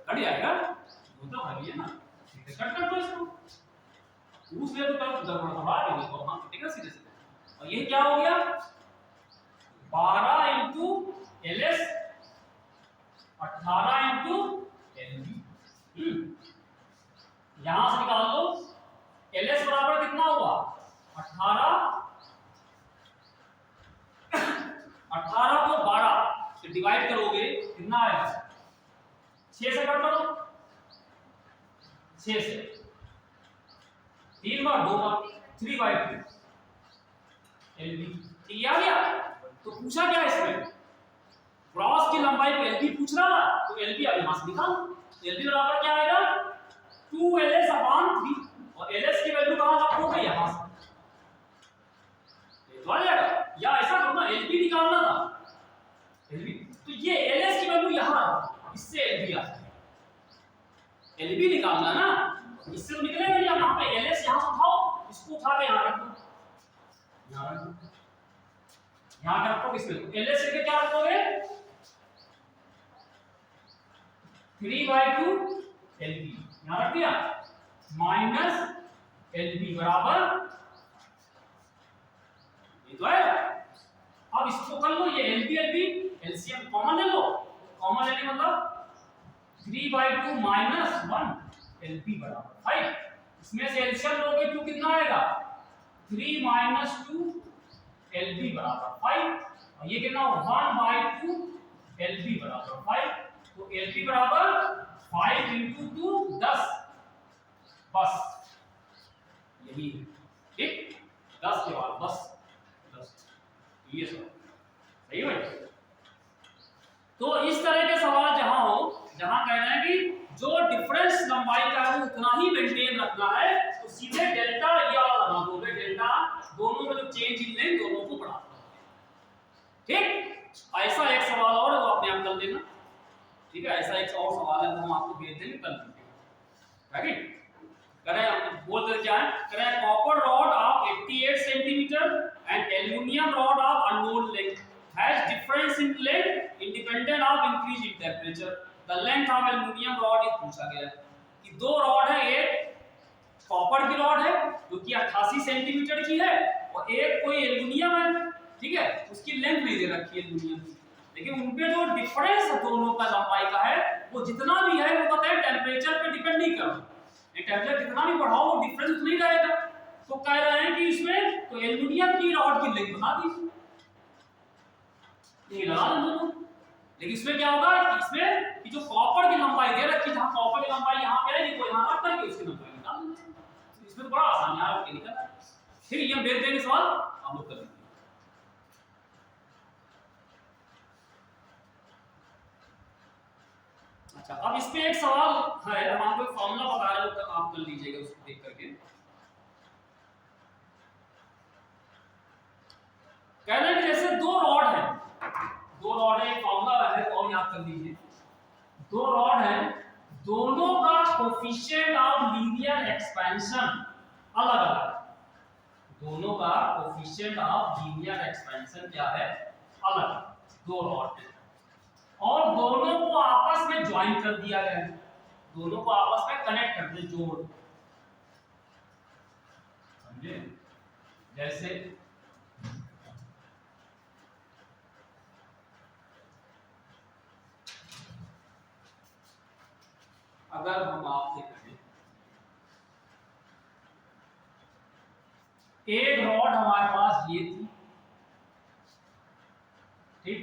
कट जाएगा, वो तो है ना, कट कर दो इसको, उसमें तो कल गड़बड़ थोड़ा है तो हम ठीक है सीधे सीधे। और ये क्या हो गया 12 into L S 18 into L B. यहां से निकाल लो एल एस बराबर कितना हुआ 18 को 12 से डिवाइड करोगे कितना आएगा 6 से कट करो 6 से 3 बार 2 बार 3/2 एलबी ठीक आ गया। तो पूछा क्या इसमें क्रॉस की लंबाई को एलबी पूछ रहा तो एलबी अब यहां से निकाल एलबी बराबर क्या आएगा 2ls/3 और ls की वैल्यू कहां रखोगे यहां से ये तो आ जाएगा या ऐसा करना एलबी निकालना था एलबी तो ये ls की वैल्यू यहां रखो इससे एलबी आ जाएगा एलबी निकालना ना इससे तो निकलेगा यहां पे ls यहां से उठाओ इसको उठा के यहां रख दो यहां रखो किसमें ls के क्या रखोगे 3/2 LB यहां रख दिया माइनस LB बराबर ये तो है। अब इसको कर लो ये LB एलसीएम कॉमन ले लो कॉमन लेने मतलब 3/2 माइनस 1 LB बराबर 5 इसमें से एलसीएम लोगे तो कितना आएगा 3 माइनस 2 LB बराबर 5 और ये कितना 1/2 LB बराबर 5 तो LB बराबर 5 into 2 10 बस यही ठीक 10 के बाद बस 10 ये सब सही है। तो इस तरह के सवाल जहां हो जहां कह रहे हैं कि जो डिफरेंस लंबाई का है वो उतना ही मेंटेन रखना है तो सीधे डेल्टा या लगा दोगे डेल्टा दोनों में जो चेंज इन लेंथ दोनों को बढ़ा दो ठीक। ऐसा एक सवाल और है वो अपने आप कर लेना ठीक है। ऐसा एक और सवाल है वो हम आपको भेज देंगे कल ठीक करें बोल दे क्या है करें copper rod of 88 centimetre and aluminium rod of unknown length has difference in length independent of increase in temperature the length of aluminium rod is पूछा गया है कि दो रॉड है एक कॉपर की रॉड है जो कि 88 सेंटीमीटर की है और एक कोई एल्युमिनियम है ठीक है उसकी लेंथ नहीं दे रखी है एल्युमिनियम की लेकिन उनपे जो डिफरेंस दोनों का लंबाई का है वो जितना भी है वो पता है टेंपरेचर पे डिपेंड नहीं करता ये टेंपरेचर जितना भी बढ़ाओ वो डिफरेंस उतना ही रहेगा। तो कह रहे हैं कि इसमें तो एल्युमिनियम की रॉड की लेंथ बना दीजिए ये लगा दो दोनों लेकिन इसमें क्या होगा कि इसमें कि जो कॉपर की लंबाई दे रखी जहां कॉपर की लंबाई यहां पे है वो यहां रख करके उसकी लंबाई निकाल दो तो इसमें तो बड़ा आसान है आपके निकल ठीक है। ये हम भेज देंगे सवाल हम लोग कर लेंगे। अच्छा अब इस पे एक सवाल है हम आपको एक फार्मूला बता रहे हो आप कर लीजिएगा उसको देख करके कह रहे हैं कि जैसे दो रॉड है एक फार्मूला है और याद कर लीजिए दो रॉड है दोनों का कोफिशिएंट ऑफ लीनियर एक्सपेंशन अलग अलग दोनों का कोफिशिएंट ऑफ लीनियर एक्सपेंशन क्या है अलग दो रॉड है और दोनों को आपस में ज्वाइन कर दिया गया है दोनों को आपस में कनेक्ट कर दिया जोड़ समझे जैसे अगर हम आपसे कहें एक रॉड हमारे पास ये थी ठीक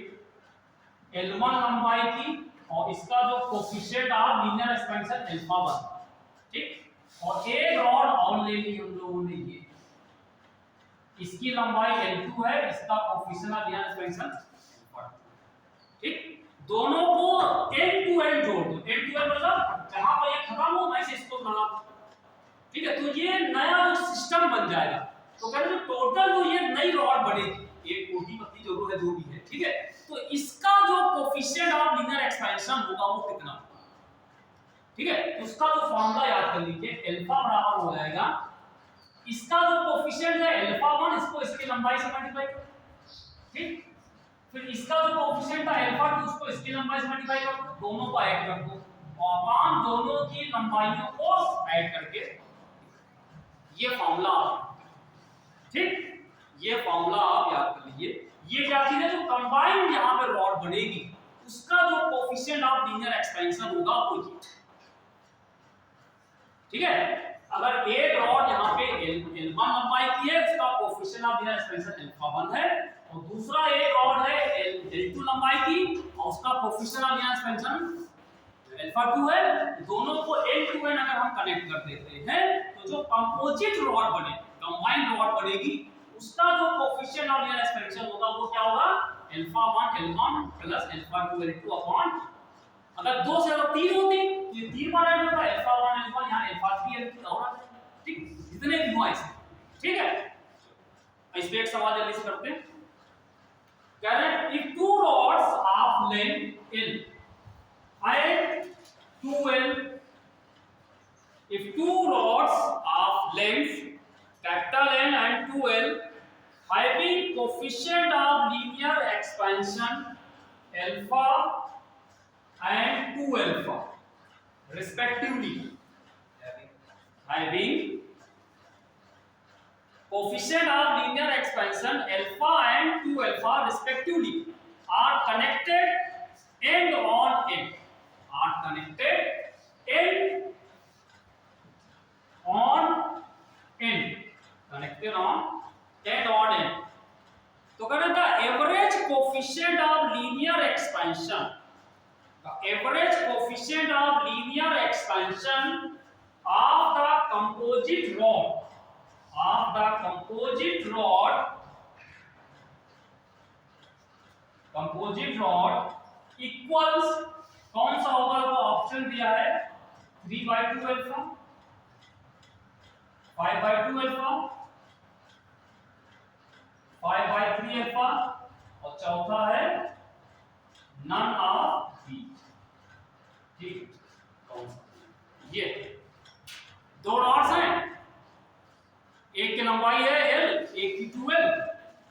L1 लंबाई की और इसका जो coefficient of linear expansion alpha 1 ठीक और एक रॉड और ले ली हम लोगों ने ये इसकी लंबाई L2 है इसका coefficient of linear expansion alpha 2 ठीक दोनों को end to end जोड़ दो end to end मतलब जहां पर ये खत्म हो वहीं से इसको लगा ठीक है। तो ये नया जो सिस्टम बन जाएगा तो कहते हैं टोटल जो ये नई रॉड बनेगी एक मोटी पतली जो है जो भी है ठीक है तो इसका जो कोफिशिएंट ऑफ लीनियर एक्सपेंशन होगा वो कितना होगा ठीक है। उसका जो फार्मूला याद कर लीजिए अल्फा बराबर हो जाएगा इसका जो कोफिशिएंट है अल्फा 1 इसको इसकी लंबाई से मल्टीप्लाई करो ठीक फिर इसका जो कोफिशिएंट है अल्फा 2 उसको इसकी लंबाई से मल्टीप्लाई कर दो दोनों को ऐड कर दो और अपान दोनों की लंबाइयों को ऐड करके ये फॉर्मूला आप, ठीक, ये फॉर्मूला आप याद कर लीजिए। ये क्या चीज है, जो कंबाइंड यहां पे रॉड बनेगी उसका जो कोफिशिएंट ऑफ लीनियर एक्सपेंशन होगा वो ये, ठीक है। अगर एक रॉड यहां पे L1 लंबाई की है, उसका coefficient of linear expansion alpha 1 है, और दूसरा एक रॉड है L2 लंबाई की और उसका coefficient of linear expansion alpha 2 है। दोनों को L2N अगर हम कनेक्ट कर देते हैं तो जो कंपोजिट रॉड बने, कंबाइंड रॉड बनेगी, उसका जो कोफिशिएंट ऑफ लीनियर एक्सपेंशन होगा वो क्या होगा, alpha 1 L1 plus alpha 2 L2 upon, अगर 2 से ज्यादा 3 होती तो ये 3 बार ऐड होता, अल्फा 1 L1 यहां अल्फा 3 L2 और आ जाता, ठीक, जितने भी हुआ इसे, ठीक है। इस पे एक सवाल जल्दी से करते हैं। कह रहे हैं if two rods of length L and 2L, if two rods of length capital N and 2L having coefficient of linear expansion alpha and 2 alpha respectively, having coefficient of linear expansion alpha and 2 alpha respectively are connected end on end, are connected end on end, connected on end on end, तो कहना था average coefficient of linear expansion, average coefficient of linear expansion of the composite rod, of the composite rod equals, कौन सा होगा, वो option दिया है 3/2 alpha, 5/2 alpha, 5/3 alpha, और चौथा है नन ऑफ दीज, ठीक, कौन सा, ये दो रॉड्स हैं, एक की लंबाई है L, एक की 2L,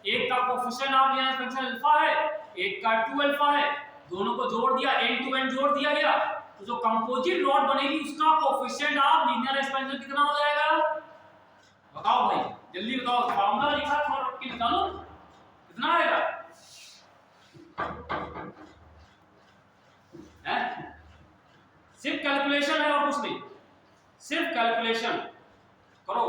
एक का coefficient of linear expansion alpha है, एक का 2 अल्फा है, दोनों को जोड़ दिया, N to N जोड़ दिया गया, तो जो कंपोजिट रॉड बनेगी उसका कोफिशिएंट ऑफ लीनियर एक्सपेंशन कितना हो जाएगा, बताओ भाई जल्दी बताओ, फार्मूला लिखा है और रख के निकालो, कितना आएगा, है सिर्फ कैलकुलेशन है और कुछ नहीं, सिर्फ कैलकुलेशन करो।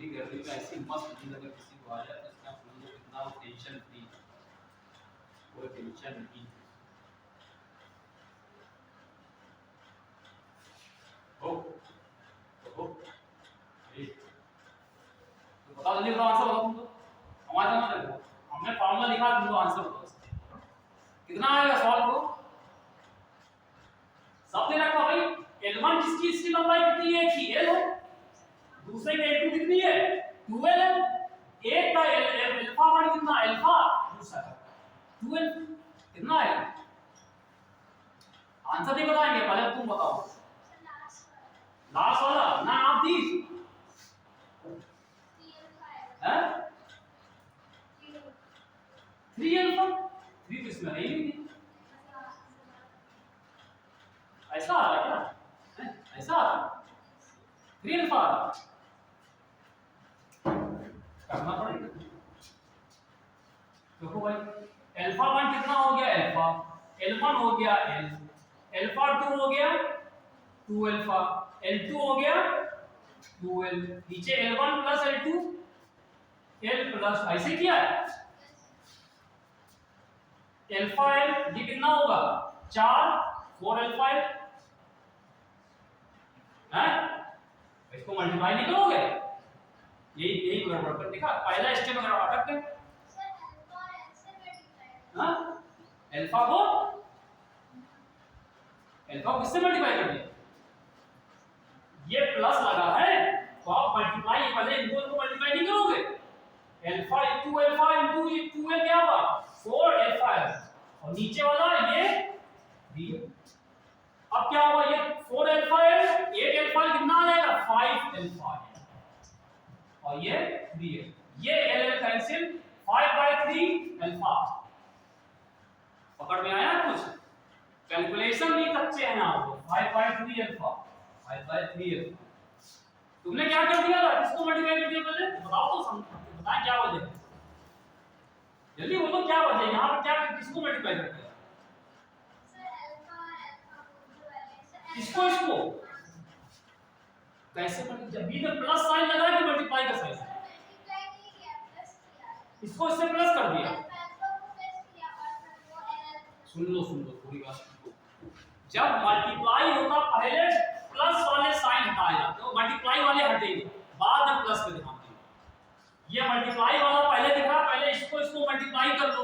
गर्मी में ऐसी मस्त नींद अगर किसी को आ जाए तो इसका समझो कितना वो टेंशन फ्री, कोई टेंशन नहीं हो, तो बता जल्दी बताओ, आंसर बताओ तुमको, हमारे ना देखो हमने फार्मूला लिखा, तुमको आंसर बताओ कितना आएगा सॉल्व करो, सबने रखा भाई L1 किसकी, इसकी लंबाई कितनी है, एक ही L है, दूसरे की L2 कितनी है 2L है, एक का अल्फा 1 कितना अल्फा, दूसरा का 2L, कितना है, आंसर नहीं बताएंगे, पहले तुम बताओ, लास्ट वाला ना आप दी है 3 अल्फा, 3 किसमें है ही नहीं, ऐसा आ रहा क्या, ऐसा आ रहा 3 अल्फा आ रहा, करना पड़ेगा, देखो भाई अल्फा 1 कितना हो गया अल्फा, L1 हो गया L, अल्फा 2 हो गया 2 अल्फा, L2 हो गया 2L, नीचे L1 plus L2 L plus, ऐसे किया है अल्फा L, ये कितना होगा 4 अल्फा L है, इसको मल्टीप्लाई नहीं करोगे, यही गड़बड़ कर दिखा, पहला स्टेप अगर अटक गए हां, अल्फा को किससे मल्टीप्लाई कर दिया, ये प्लस लगा है तो आप मल्टीप्लाई पहले इनको तो मल्टीप्लाई नहीं करोगे, alpha into alpha into 2L क्या होगा 4 अल्फा है, और नीचे वाला ये d, अब क्या होगा, ये 4 अल्फा है, 8 अल्फा कितना आ जाएगा 5 अल्फा है, और ये 3 है, ये L कैंसिल 5/3 अल्फा, पकड़ में आया कुछ? कैलकुलेशन भी कच्चे हैं आपको। 5/3 अल्फा 5/3 अल्फा तुमने क्या कर दिया था? किसको मल्टीप्लाई कर दिया पहले बताओ तो, बताएं क्या वजह है, जल्दी बोलो क्या वजह है? यहाँ पर क्या किसको मल्टीप्लाई कर दिया? इसको इसको कैसे? जब भी तो प्लस साइन लगा कि मल्टीप्लाई का साइन, इसको इससे प्लस कर दिया। सुन लो पूरी बात सुन लो। जब मल्टीप्लाई होता पहले प्लस वाले साइन हटाए जाते हैं, मल्टीप्लाई वाले हटेंगे, बाद में प्लस पे ध्यान देंगे। ये मल्टीप्लाई वाला पहले दिखा, पहले इसको मल्टीप्लाई कर लो,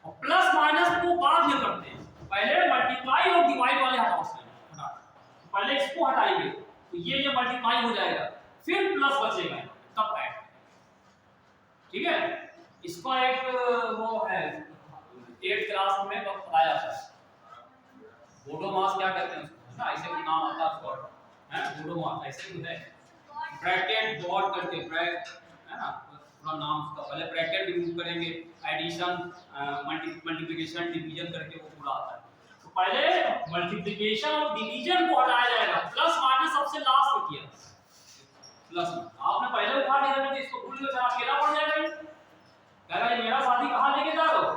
और प्लस माइनस को बाद में करते हैं। पहले मल्टीप्लाई और डिवाइड वाले हटाओ, हटा पहले इसको हटाएंगे तो ये मल्टीप्लाई हो जाएगा, फिर प्लस बचेगा तब ऐड। ठीक है, इसका एक वो है 8th क्लास में बताया जाता है, बोडोमास क्या कहते हैं उसको, है ना, ऐसे कोई नाम आता है उसका, है बोडोमास, ऐसे कुछ है, ब्रैकेट डॉट करके ब्रैकेट, है ना, पूरा नाम उसका। पहले ब्रैकेट रिमूव करेंगे, एडिशन मल्टीप्लिकेशन डिवीजन करके वो पूरा आता है। तो पहले मल्टीप्लिकेशन और डिवीजन को हटाया जाएगा, प्लस माइनस सबसे लास्ट में किया। प्लस आपने पहले उठा दिया था, इसको भूल गए, अकेला पड़ जाएगा। कह रहा है मेरा साथी कहाँ लेके जा रहे हो,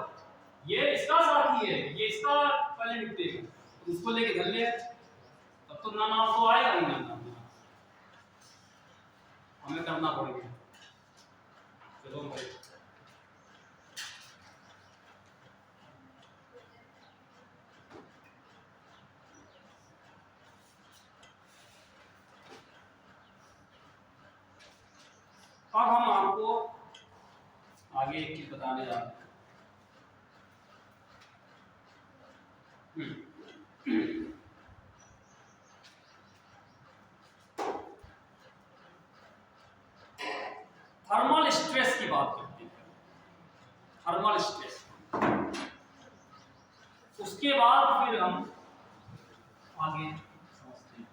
ये इसका साथी है, ये इसका पहले निपटेगा, उसको लेके घर ले, तब तो ना नाम तो आएगा ही ना, हमें करना पड़ेगा। चलो भाई, अब हम आपको आगे एक चीज बताने जा रहे हैं। थर्मल स्ट्रेस की बात करते हैं, थर्मल स्ट्रेस, उसके बाद फिर हम आगे समझते हैं।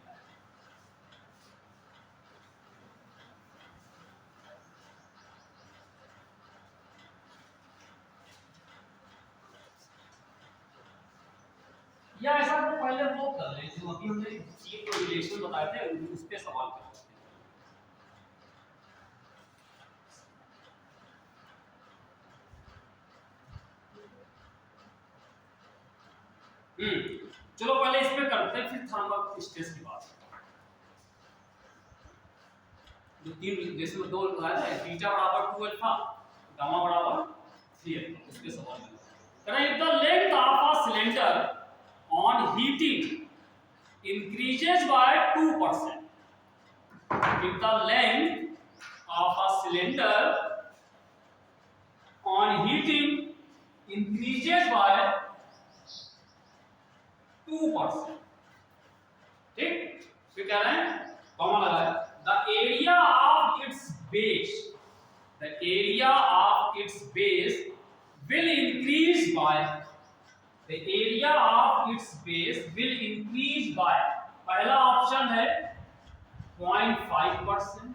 या ऐसा वो पहले वो कर ले जो अभी हमने चीन के रिलेशन बताए थे, उस पे सवाल कर सकते हैं। चलो पहले इस पे करते हैं, फिर थर्मल स्ट्रेस की बात। जो तीन जैसे में दो बताया था, थीटा बराबर 2 अल्फा, गामा बराबर 3 अल्फा, उसके सवाल में करें। The length of a cylinder on heating increases by 2%. If the length of a cylinder on heating increases by 2%, ठीक, फिर कह रहे हैं कॉमा लगा है, the area of its base, the area of its base will increase by, the area of its base will increase by, पहला option है 0.5%,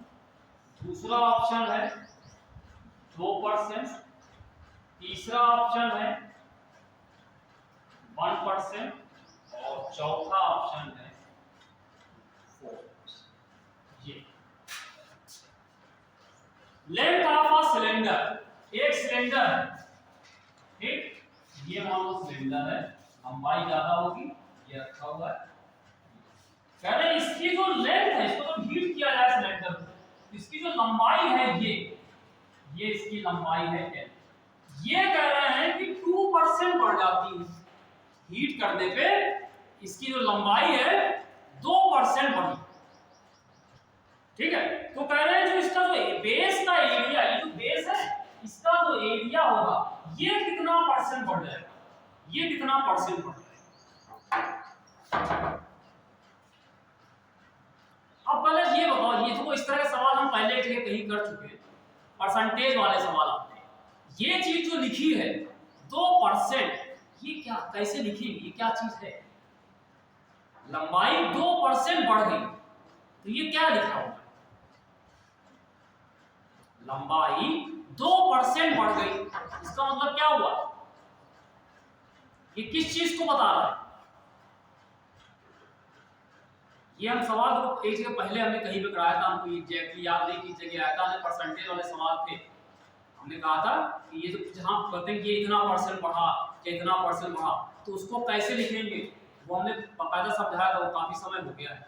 दूसरा ऑप्शन है 2%, तीसरा ऑप्शन है 1% और चौथा ऑप्शन है 4%। ये लेंथ ऑफ अ सिलेंडर, एक सिलेंडर, ठीक, ये मान लो सिलेंडर है, लंबाई ज्यादा होगी, ये रखा हुआ है, कह रहे इसकी जो लेंथ है, इसको तो हीट किया जाए सिलेंडर को, इसकी जो लंबाई है ये इसकी लंबाई है L, ये कह रहे हैं कि 2% बढ़ जाती है, हीट करने पे इसकी जो लंबाई है 2% बढ़ी। ठीक है, तो कह रहे हैं जो इसका जो बेस का एरिया, ये जो बेस है इसका जो एरिया होगा ये कितना परसेंट बढ़ जाएगा, ये कितना परसेंट बढ़ जाएगा। अब पहले ये बताओ, ये तो इस तरह के सवाल हम पहले कहीं कर चुके हैं, परसेंटेज वाले सवाल आते हैं। ये चीज जो लिखी है 2%, ये क्या कैसे लिखी, ये क्या चीज है, लंबाई 2% बढ़ गई तो ये क्या लिखा हुआ है, लंबाई 2% बढ़ गई, इसका मतलब क्या हुआ, ये किस चीज को बता रहा है? ये हम सवाल को एक जगह पहले हमने कहीं पे कराया था, हमको एग्जैक्टली याद नहीं किस जगह आया था, हमने परसेंटेज वाले सवाल थे। हमने कहा था कि ये जो जहां कहते हैं कि इतना परसेंट बढ़ा या इतना परसेंट बढ़ा, तो उसको कैसे लिखेंगे वो हमने बाकायदा समझाया था, वो काफी समय हो गया है।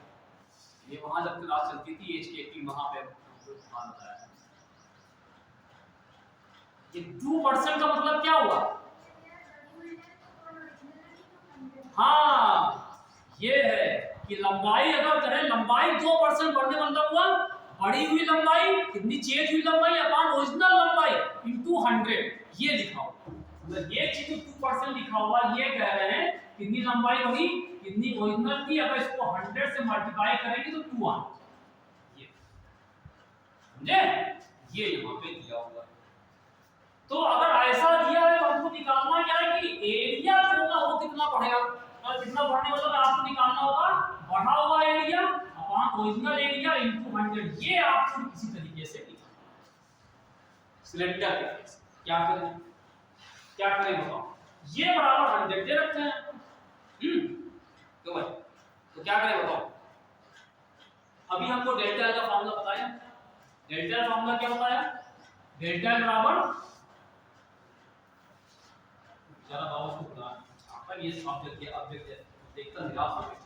ये वहां जब क्लास चलती थी HK की, वहां पे बताया था। ये 2% का मतलब क्या हुआ? हाँ, ये है कि लंबाई अगर करें, लंबाई 2% बढ़ने मतलब हुआ बढ़ी हुई लंबाई, कितनी चेंज हुई लंबाई अपॉन ओरिजिनल लंबाई इनटू 100, ये लिखा हुआ। मतलब ये चीज 2% लिखा हुआ, ये कह रहे हैं कितनी लंबाई बढ़ी, कितनी ओरिजिनल थी, अगर इसको 100 से मल्टीप्लाई करेंगे तो 2 आना। ये समझे? ये यहाँ पे दिया हुआ है। तो अगर ऐसा दिया है तो हमको निकालना क्या है कि एरिया जो होगा वो कितना बढ़ेगा, और कितना बढ़ने वाला आपको निकालना होगा बढ़ा हुआ area upon original area into 100। ये आपको किसी तरीके से निकालना। सिलेंडर के केस क्या करें, क्या करें बताओ? ये बराबर 100 दे रखते हैं, तो भाई तो क्या करें बताओ? अभी हमको डेल्टा का फार्मूला बताया। डेल्टा फार्मूला क्या बताया? डेल्टा बराबर जरा बाबू को बुला, पर ये ऑब्जेक्ट देखता निराश हो गया,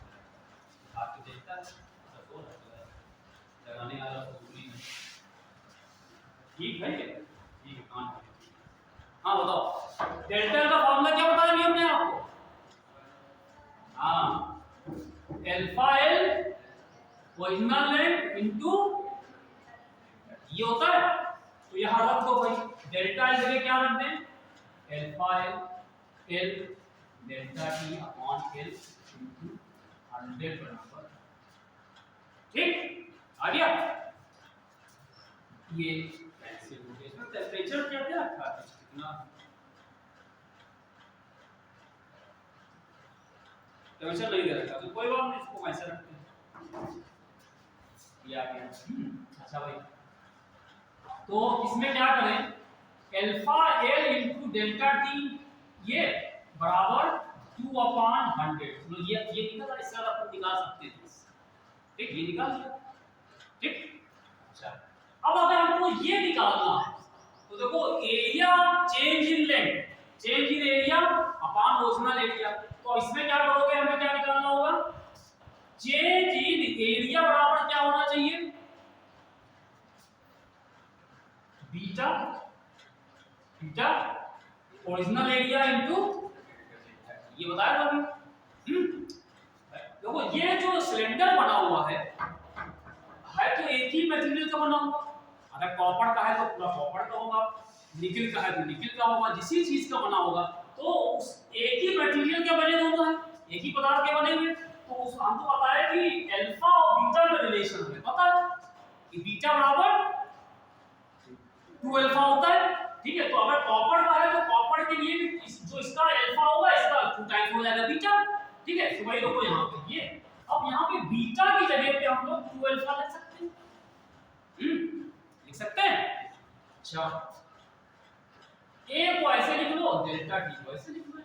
आपको देखता है तो लगाने वाला पूरी नहीं ठीक है। ठीक है, कान हाँ बताओ डेल्टा का फार्मूला क्या बताया अभी हमने आपको? हाँ, alpha L original length into ये होता है, तो यहां रख दो भाई, डेल्टा एल जगह क्या रख दें? Alpha L delta T upon L into 100 बराबर, ठीक आ गया। ये कैंसिल हो गया। इसमें टेंपरेचर क्या क्या रखा है कितना? टेंपरेचर नहीं दे रखा तो कोई बात नहीं, इसको कैसे रखते हैं, ये आ गया। अच्छा भाई, तो इसमें क्या करें? Alpha L into delta T ये बराबर 2 अपॉन 100। तो ये निकला, इससे आप निकाल सकते हैं, ठीक, ये निकाल लिया, ठीक। अच्छा, अब अगर हमको ये निकालना है तो देखो area change in length, change in area upon original area, तो इसमें क्या करोगे, हमें क्या निकालना होगा? चेंज इन एरिया बराबर क्या होना चाहिए? Beta beta original area into ये बताया था अभी। देखो ये जो सिलेंडर बना हुआ है तो एक ही मटेरियल का बना हुआ। अगर कॉपर का है तो पूरा कॉपर का होगा, निकल का है तो निकल का होगा, जिसी चीज का बना होगा तो उस एक ही मटेरियल के बने दोनों हैं, एक ही पदार्थ के बने हुए, तो उस हमको पता है कि अल्फा और बीटा में रिलेशन है, पता है कि बीटा बराबर 2 अल्फा होता है, ठीक है। तो अगर कॉपर का है तो कॉपर के लिए भी जो इसका अल्फा होगा इसका 2 टाइम्स हो जाएगा बीटा, ठीक है। तो भाई देखो यहाँ पे ये, अब यहाँ पे बीटा की जगह पे हम लोग 2 अल्फा लिख सकते हैं, लिख सकते हैं। अच्छा, ए को ऐसे लिख लो, डेल्टा टी को ऐसे लिख लो।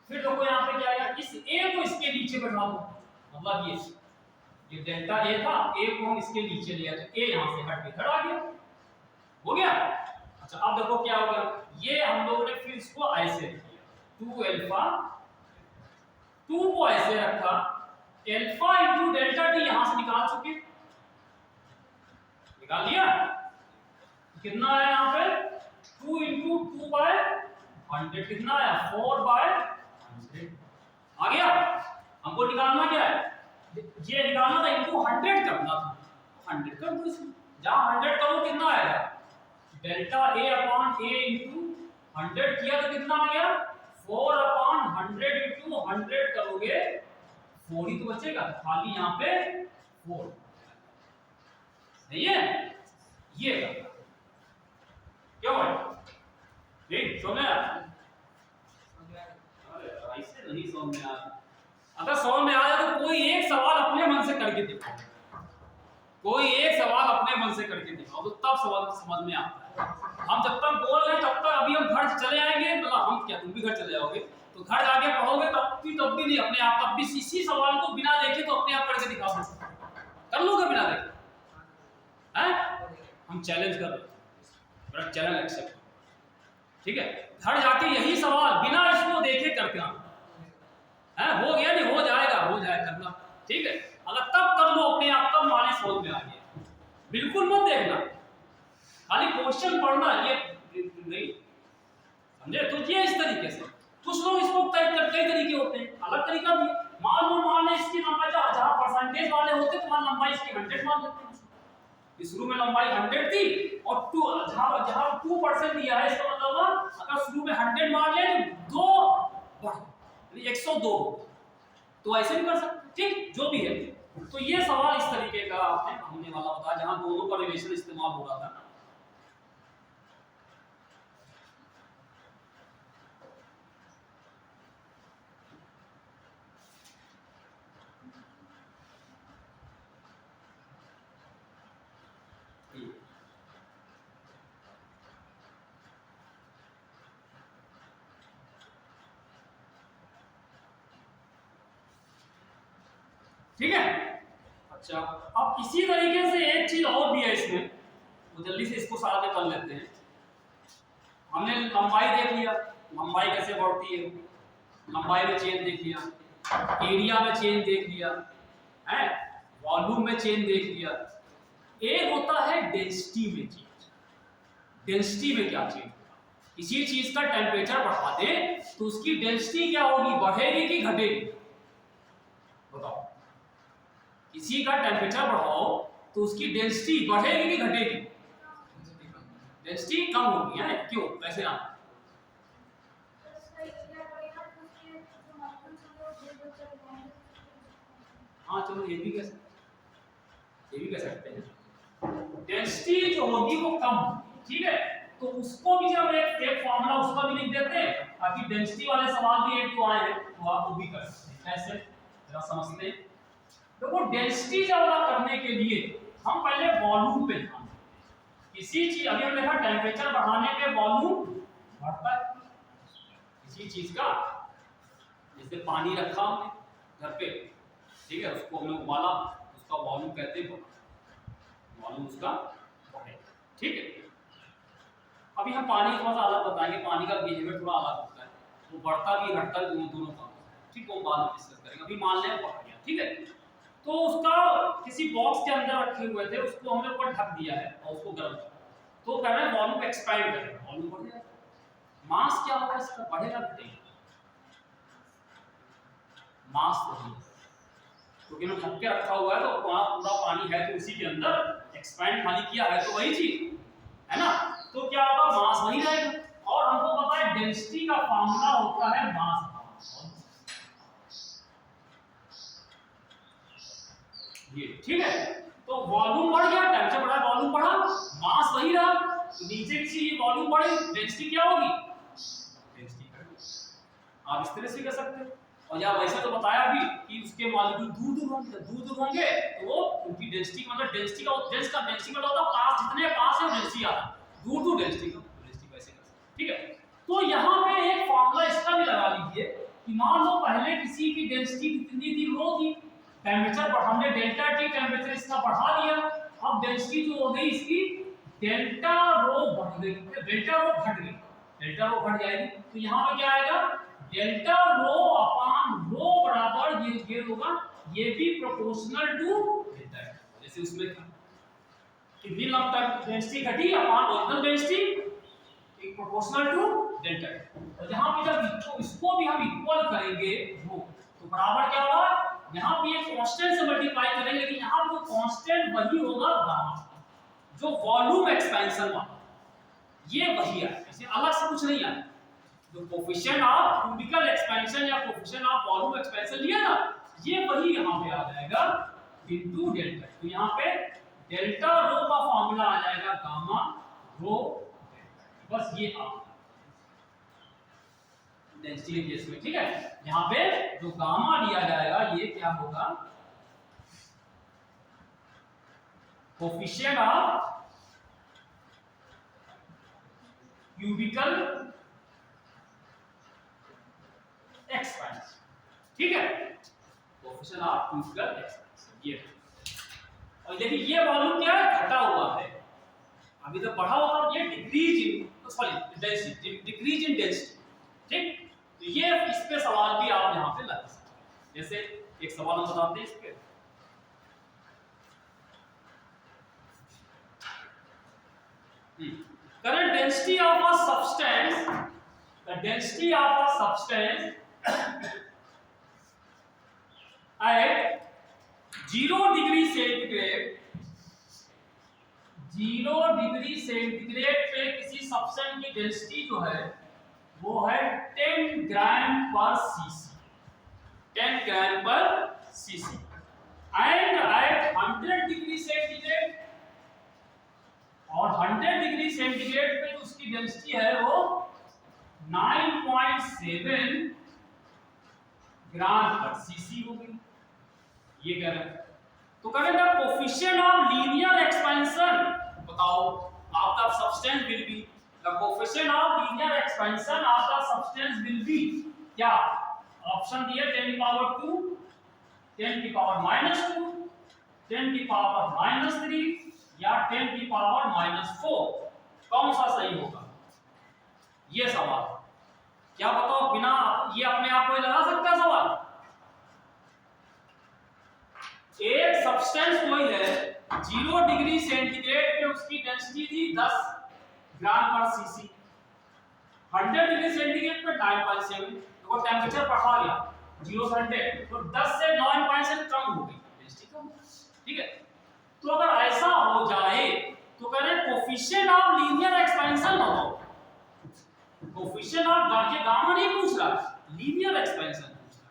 फिर देखो यहाँ पे क्या है, इस ए को इसके नीचे बैठा दो, मतलब ये डेल्टा ए था, ए को हम इसके नीचे लिया तो ए यहाँ से हट के खड़ा आ गया, हो गया। अच्छा, अब देखो क्या हो गया, ये हम लोगों ने फिर इसको ऐसे किया 2 अल्फा, 2 को ऐसे रखा, अल्फा इनटू डेल्टा टी यहां से निकाल चुके, निकाल लिया, कितना आया यहाँ पे 2 इनटू 2 बाय 100, कितना आया 4 बाय 100 आ गया। हमको निकालना क्या है, ये निकालना था इनको 100 करना था, 100 कर दो इसमें, जहां 100 करो कितना आएगा, delta A upon A into 100 किया तो कितना आ गया 4 अपॉन 100 इंटू 100 करोगे 4 ही तो बचेगा, खाली यहाँ पे 4 सही है। ये क्यों है ठीक, समझ में आया? अरे ऐसे नहीं समझ में आया, अगर समझ में आया तो कोई एक सवाल अपने मन से करके दिखाओ, कोई एक सवाल अपने मन से करके दिखाओ तो तब सवाल समझ में आता है। हम जब तक बोल रहे हैं तब तक अभी हम घर चले आएंगे, मतलब हम क्या, तुम भी घर चले जाओगे, तो घर जाके पढ़ोगे तब भी नहीं, अपने आप तब भी इसी सवाल को बिना देखे तो अपने आप करके दिखा सकते, कर लोगे बिना देखे हैं? हम चैलेंज कर रहे हैं, मेरा चैलेंज एक्सेप्ट, ठीक है? घर जाके यही सवाल बिना इसको देखे करके आना है, हो गया नहीं हो जाएगा करना, ठीक है? अगर तब कर लो अपने आप, तब माने सोच में आ गया, बिल्कुल मत देखना, खाली क्वेश्चन पढ़ना, ये नहीं समझे? तो ये इस तरीके से कुछ लोग इसको कई तरीके होते हैं, अलग तरीका भी है। मान लो इसकी लंबाई जहां परसेंटेज वाले होते तो मान लंबाई इसकी 100 मान लेते हैं, इस शुरू में लंबाई 100 थी और 2 जहां 2% दिया है, इसका मतलब अगर शुरू में 100 मान ले तो 2 बढ़ 102, तो ऐसे भी कर सकते, ठीक? जो भी है, तो ये सवाल इस तरीके का आपने हमने वाला बताया जहां दोनों का रिलेशन इस्तेमाल हो रहा था। ठीक है, अच्छा अब इसी तरीके से एक चीज और भी है इसमें, तो जल्दी से इसको साथ में कर लेते हैं। हमने लंबाई देख लिया, लंबाई कैसे बढ़ती है, लंबाई में चेंज देख लिया, एरिया में चेंज देख लिया है, वॉल्यूम में चेंज देख लिया। एक होता है डेंसिटी में चेंज। डेंसिटी में क्या चेंज होगा, किसी चीज का टेम्परेचर बढ़ा दे तो उसकी डेंसिटी क्या होगी, बढ़ेगी कि घटेगी? बताओ, किसी का टेम्परेचर बढ़ाओ तो उसकी डेंसिटी बढ़ेगी कि घटेगी? डेंसिटी कम होगी है, क्यों, कैसे ना? हाँ चलो ये भी कह सकते हैं, डेंसिटी जो होगी वो कम होगी, ठीक है? तो उसको भी जब एक फॉर्मूला उसका भी लिख देते हैं ताकि डेंसिटी वाले सवाल भी एक तो आए हैं तो आप वो भी कर सकते हैं। कैसे, जरा समझते हैं। देखो डेंसिटी वाला करने के लिए हम पहले वॉल्यूम पे ध्यान दें। किसी चीज, अभी हमने देखा टेम्परेचर बढ़ाने पे वॉल्यूम बढ़ता है किसी चीज का, जैसे पानी रखा हमने घर पे, ठीक है, उसको हमने उबाला, उसका वॉल्यूम कहते हैं, वॉल्यूम उसका बढ़ेगा, ठीक है? अभी हम पानी थोड़ा सा अलग बताएंगे, पानी का बिहेवियर थोड़ा अलग होता है, वो बढ़ता भी घटता भी दोनों का, ठीक, वो बाद में डिस्कस करेंगे। अभी मान लें बढ़ गया, ठीक है, तो उसका किसी बॉक्स के अंदर रखे हुए थे, उसको हमने ऊपर ढक दिया है और उसको गर्म किया, तो कह रहे हैं वॉल्यूम एक्सपैंड करेगा, वॉल्यूम बढ़ जाएगा। मास क्या होगा इसका, बढ़ेगा घटेगा? मास वही, क्योंकि हमने ढक के रखा हुआ है तो पूरा पानी है तो उसी के अंदर एक्सपैंड खाली किया है तो वही चीज है ना, तो क्या होगा, मास वही रहेगा। और हमको पता है डेंसिटी का फार्मूला होता है मास, ये ठीक है? तो वॉल्यूम बढ़ गया, टेंपरेचर बढ़ा, वॉल्यूम बढ़ा, मास वही रहा, तो नीचे की वॉल्यूम बढ़ी, डेंसिटी क्या होगी, डेंसिटी घटी। आप इस तरह से कर सकते हैं। और या वैसे तो बताया भी कि उसके मॉलिक्यूल दूर दूर होंगे तो वो उनकी डेंसिटी, मतलब डेंसिटी का डेंसिटी का होता है पास, जितने पास है डेंसिटी आ रहा है, दूर दूर डेंसिटी का, डेंसिटी वैसे कर सकते, ठीक है? तो यहाँ पे एक फॉर्मूला इसका भी लगा लीजिए कि मान लो पहले किसी की डेंसिटी कितनी थी, रो थी, टेम्परेचर हमने डेल्टा टी टेम्परेचर इसका बढ़ा दिया, अब डेंसिटी जो हो गई इसकी डेल्टा रो बढ़ गई, डेल्टा रो घट गई, डेल्टा रो घट जाएगी, तो यहाँ पे क्या आएगा, डेल्टा रो अपॉन रो बराबर ये होगा, ये भी प्रोपोर्शनल टू डेल्टा है, जैसे उसमें था कितनी लंबा डेंसिटी घटी अपॉन ओरिजिनल डेंसिटी, एक प्रोपोर्शनल टू डेल्टा है। और यहाँ पे जब इसको भी हम इक्वल करेंगे रो, तो बराबर क्या होगा, यहाँ पे एक कांस्टेंट से मल्टीप्लाई करेंगे, लेकिन यहाँ पे कांस्टेंट वही होगा गामा, जो वॉल्यूम एक्सपेंशन वाला, ये वही है, ऐसे अलग से कुछ नहीं है। जो कोफिशिएंट ऑफ क्यूबिकल एक्सपेंशन या कोफिशिएंट ऑफ वॉल्यूम एक्सपेंशन लिया ना, ये वही यहाँ पे आ जाएगा इनटू डेल्टा। तो यहाँ पे डेल्टा रो का फॉर्मूला आ जाएगा गामा रो डेल्टा, बस ये आप डेंसिटी के केस में, ठीक है? यहाँ पे जो गामा लिया जाएगा ये क्या होगा, कोफिशिएंट ऑफ क्यूबिकल एक्सपेंशन, ठीक है, कोफिशिएंट ऑफ क्यूबिकल एक्सपेंशन ये। और देखिए ये वॉल्यूम क्या है, घटा हुआ है, अभी तो बढ़ा हुआ था, ये decrease in sorry density, decrease in density, ठीक। तो ये इस पे सवाल भी आप यहां पे लगा सकते हैं, जैसे एक सवाल हम बताते हैं इस पे। Current density of a substance, the density of a substance at 0 degree centigrade, 0 degree centigrade पे किसी सब्सटेंस की डेंसिटी जो है वो है 10 ग्राम पर सीसी, 10 ग्राम पर CC. And at 100 degree centigrade, और 100 डिग्री सेंटीग्रेड पे जो उसकी डेंसिटी है वो 9.7 ग्राम पर सीसी होगी, ये कह रहे हैं। तो कह रहे हैं कोफिशिएंट ऑफ लीनियर एक्सपेंशन, बताओ आपका substance will be, the coefficient of linear expansion of the substance will be क्या, ऑप्शन दिए 10 की पावर 2, 10 की पावर -2, 10 की पावर -3 या 10 की पावर -4, कौन सा सही होगा, ये सवाल। क्या बताओ, बिना ये अपने आप को लगा सकता है सवाल। एक सब्सटेंस कोई है 0 डिग्री सेंटीग्रेड पे उसकी डेंसिटी थी 10 ग्राम पर सीसी, 100 डिग्री सेंटीग्रेड पे 9.7, तो टेंपरेचर बढ़ा लिया 0 से 100, तो 10 से 9.7 कम हो गई डेंसिटी, कम, ठीक है। तो अगर ऐसा हो जाए तो करें कोफिशिएंट ऑफ लीनियर एक्सपेंशन बताओ, कोफिशिएंट ऑफ ये गामा नहीं पूछ रहा, लीनियर एक्सपेंशन पूछ रहा,